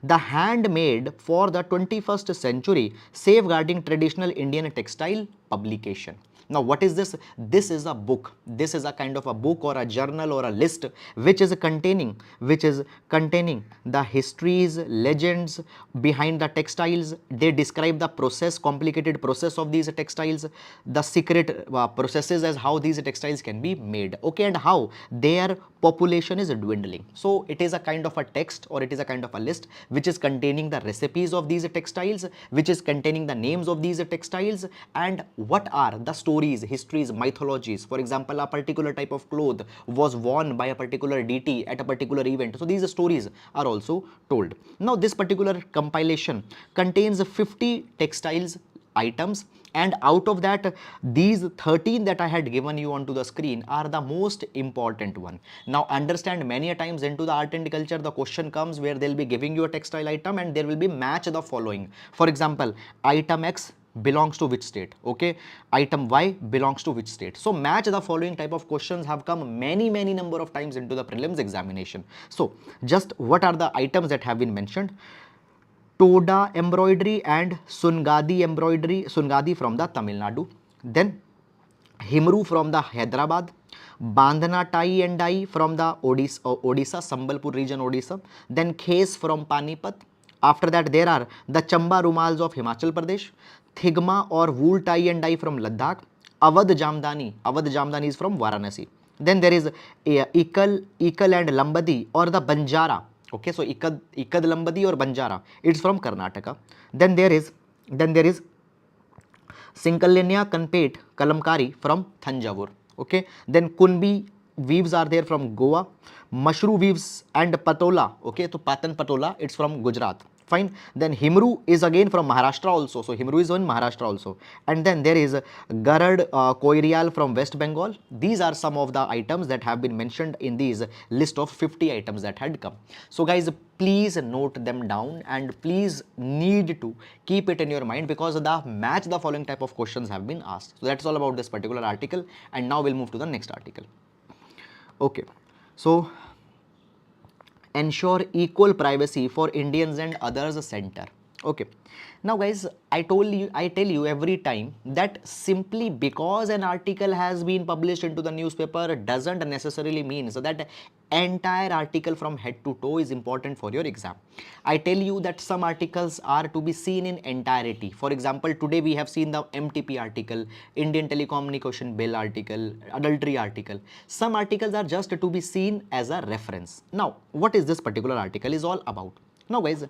the Handmade for the 21st Century Safeguarding Traditional Indian Textile publication. Now what is this? This is a book. This is a kind of a book or a journal or a list which is containing the histories, legends behind the textiles. They describe the process, complicated process of these textiles, the secret processes as how these textiles can be made, okay, and how their population is dwindling. So it is a kind of a text, or it is a kind of a list which is containing the recipes of these textiles, which is containing the names of these textiles, and what are the stories, histories, mythologies. For example, a particular type of cloth was worn by a particular deity at a particular event. So these stories are also told. Now this particular compilation contains 50 textiles items, and out of that, these 13 that I had given you onto the screen are the most important one. Now understand, many a times into the art and culture, the question comes where they'll be giving you a textile item and there will be match the following. For example, item X belongs to which state, okay, item Y belongs to which state. So match the following type of questions have come many number of times into the prelims examination. So just what are the items that have been mentioned? Toda embroidery and Sungadi from the Tamil Nadu, then Himru from the Hyderabad, Bandhana tie and dye from the Odisha, Sambalpur region, Odisha, then Khas from Panipat. After that, there are the Chamba Rumals of Himachal Pradesh, Thigma or wool tie and dye from Ladakh, Awadh Jamdani is from Varanasi. Then there is Ikal and Lambadi or the Banjara. Okay, so Ikad Lambadi or Banjara, it's from Karnataka. Then there is Sinkalenya Kanpet Kalamkari from Thanjavur. Okay, then Kunbi weaves are there from Goa, Mashru weaves and Patola. Okay, so Patan Patola, it's from Gujarat. Fine. Then Himru is again from Maharashtra also. So Himru is in Maharashtra also. And then there is Garad Koirial from West Bengal. These are some of the items that have been mentioned in these list of 50 items that had come. So guys, please note them down and please need to keep it in your mind, because the following type of questions have been asked. So that's all about this particular article, and now we'll move to the next article. Okay, so ensure equal privacy for Indians and others center. Okay, now guys, I tell you every time that simply because an article has been published into the newspaper doesn't necessarily mean so that entire article from head to toe is important for your exam. I tell you that some articles are to be seen in entirety. For example, today we have seen the MTP article, Indian Telecommunication Bill article, adultery article. Some articles are just to be seen as a reference. Now, what is this particular article is all about? Now guys,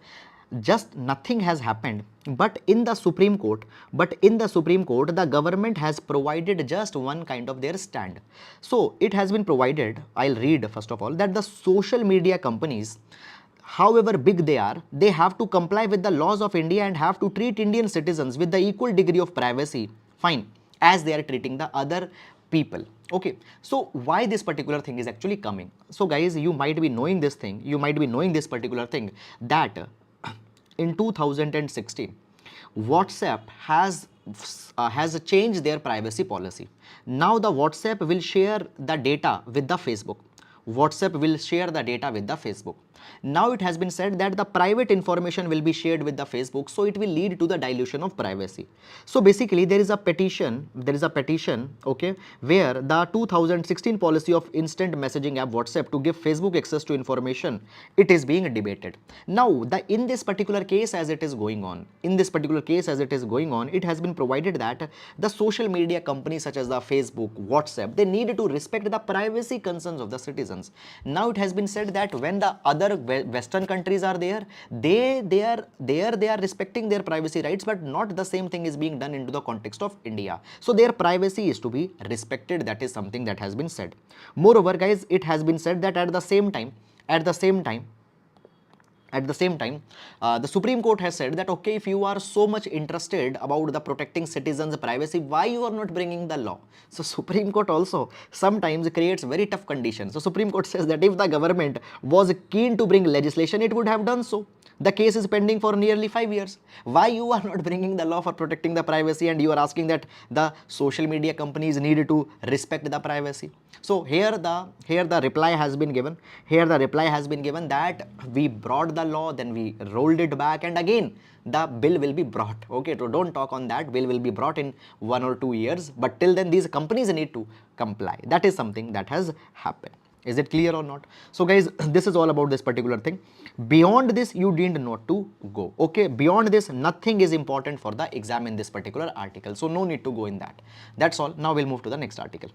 just nothing has happened, but in the Supreme Court, the government has provided just one kind of their stand. So it has been provided, I'll read first of all, that the social media companies, however big they are, they have to comply with the laws of India and have to treat Indian citizens with the equal degree of privacy, fine, as they are treating the other people. Okay, so why this particular thing is actually coming? So guys, you might be knowing this thing, this particular thing, that in 2016, WhatsApp has changed their privacy policy. Now the WhatsApp will share the data with the Facebook. Now it has been said that the private information will be shared with the Facebook, so it will lead to the dilution of privacy. So basically there is a petition, okay, where the 2016 policy of instant messaging app WhatsApp to give Facebook access to information, it is being debated. Now in this particular case as it is going on, it has been provided that the social media companies such as the Facebook, WhatsApp, they need to respect the privacy concerns of the citizens. Now it has been said that when the other Western countries are there, they are respecting their privacy rights, but not the same thing is being done into the context of India. So their privacy is to be respected. That is something that has been said. Moreover, guys, it has been said that at the same time, At the same time, the Supreme Court has said that okay, if you are so much interested about the protecting citizens' privacy, why you are not bringing the law? So Supreme Court also sometimes creates very tough conditions. So Supreme Court says that if the government was keen to bring legislation, it would have done so. The case is pending for nearly 5 years. Why you are not bringing the law for protecting the privacy, and you are asking that the social media companies need to respect the privacy? So here the reply has been given. Here the reply has been given that we brought the law, then we rolled it back, and again the bill will be brought. Okay, so don't talk on that. Bill will be brought in 1 or 2 years, but till then these companies need to comply. That is something that has happened. Is it clear or not? So guys, this is all about this particular thing. Beyond this, you didn't not to go. Okay, beyond this, nothing is important for the exam in this particular article. So no need to go in that. That's all. Now we'll move to the next article.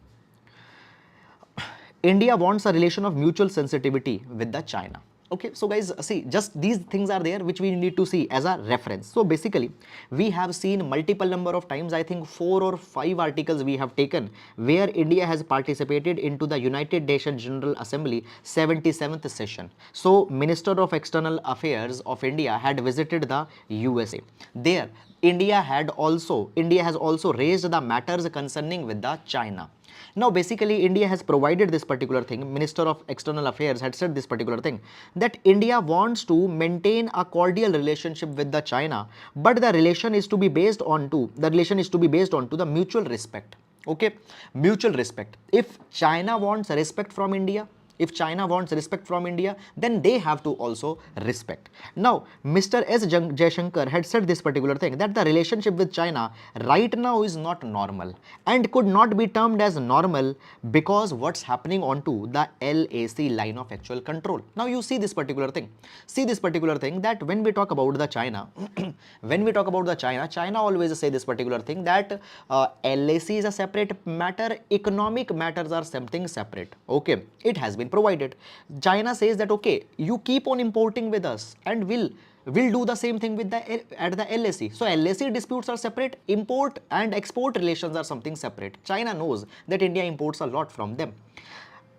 India wants a relation of mutual sensitivity with the China. Okay, so guys, see, just these things are there which we need to see as a reference. So basically, we have seen multiple number of times, I think 4 or 5 articles we have taken where India has participated into the United Nations General Assembly 77th session. So Minister of External Affairs of India had visited the USA. There, India has also raised the matters concerning with the China. Now basically India has provided this particular thing. Minister of External Affairs had said this particular thing, that India wants to maintain a cordial relationship with the China, but the relation is to be based on the mutual respect. Okay, mutual respect. If China wants respect from India, then they have to also respect. Now, Mr. S. Jaishankar had said this particular thing, that the relationship with China right now is not normal and could not be termed as normal because what's happening onto the LAC, line of actual control. Now, you see this particular thing. That when we talk about the China, China always say this particular thing that LAC is a separate matter, economic matters are something separate. Okay, it has been provided. China says that okay, you keep on importing with us and we'll do the same thing with at the LAC. So LAC disputes are separate, import and export relations are something separate. China knows that India imports a lot from them.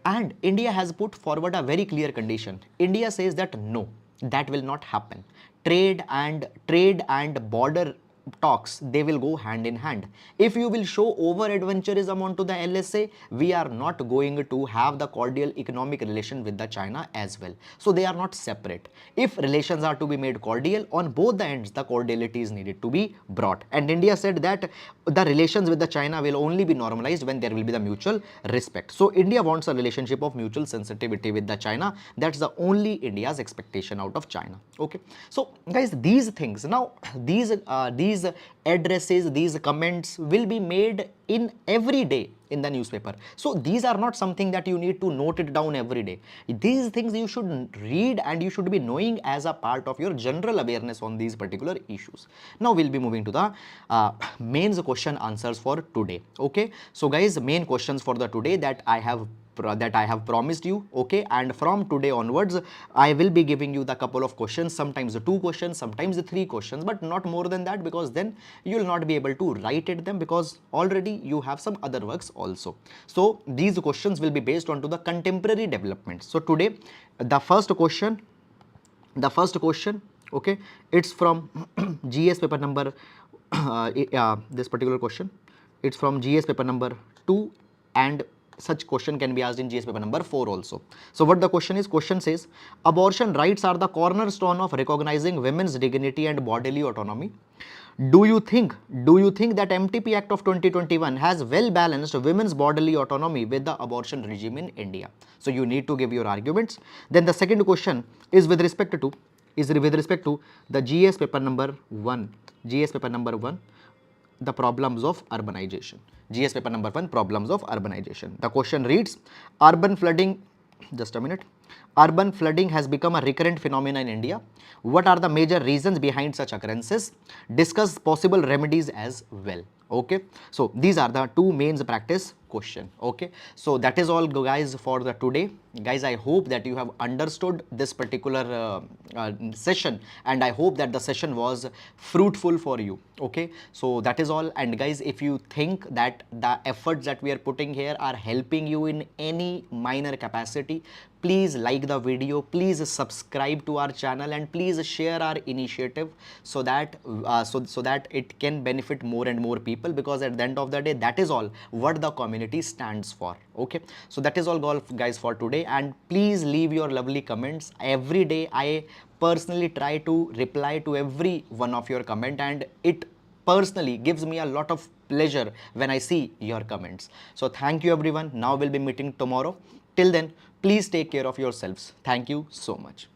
And India has put forward a very clear condition. India says that no, that will not happen. Trade and border talks, they will go hand in hand. If you will show over adventurism onto the LSA, we are not going to have the cordial economic relation with the China as well. So they are not separate. If relations are to be made cordial, on both the ends the cordiality is needed to be brought. And India said that the relations with the China will only be normalized when there will be the mutual respect. So India wants a relationship of mutual sensitivity with the China. That's the only India's expectation out of China. Okay, so guys, these things, now these addresses, these comments will be made in every day in the newspaper. So these are not something that you need to note it down every day. These things you should read and you should be knowing as a part of your general awareness on these particular issues. Now we'll be moving to the mains question answers for today. Okay, so guys, main questions for the today that I have promised you. Okay, and from today onwards I will be giving you the couple of questions, sometimes 2 questions, sometimes 3 questions, but not more than that, because then you will not be able to write it them, because already you have some other works also. So these questions will be based on to the contemporary developments. So today the first question, okay, it's from GS paper number this particular question, it's from GS paper number 2, and such question can be asked in GS paper number 4 also. So what the question is, question says, abortion rights are the cornerstone of recognizing women's dignity and bodily autonomy. Do you think that MTP Act of 2021 has well balanced women's bodily autonomy with the abortion regime in India? So you need to give your arguments. Then the second question is with respect to the GS paper number 1, the problems of urbanization. GS paper number 1, problems of urbanization. The question reads, urban flooding has become a recurrent phenomenon in India. What are the major reasons behind such occurrences? Discuss possible remedies as well. Okay, so these are the 2 main practice question. Okay, so that is all guys for the today. Guys, I hope that you have understood this particular session, and I hope that the session was fruitful for you. Okay, so that is all. And guys, if you think that the efforts that we are putting here are helping you in any minor capacity, please like the video, please subscribe to our channel, and please share our initiative so that so that it can benefit more and more people, because at the end of the day, that is all what the community stands for. Okay, so that is all guys for today, and please leave your lovely comments. Every day I personally try to reply to every one of your comment, and it personally gives me a lot of pleasure when I see your comments. So thank you everyone. Now we'll be meeting tomorrow. Till then, please take care of yourselves. Thank you so much.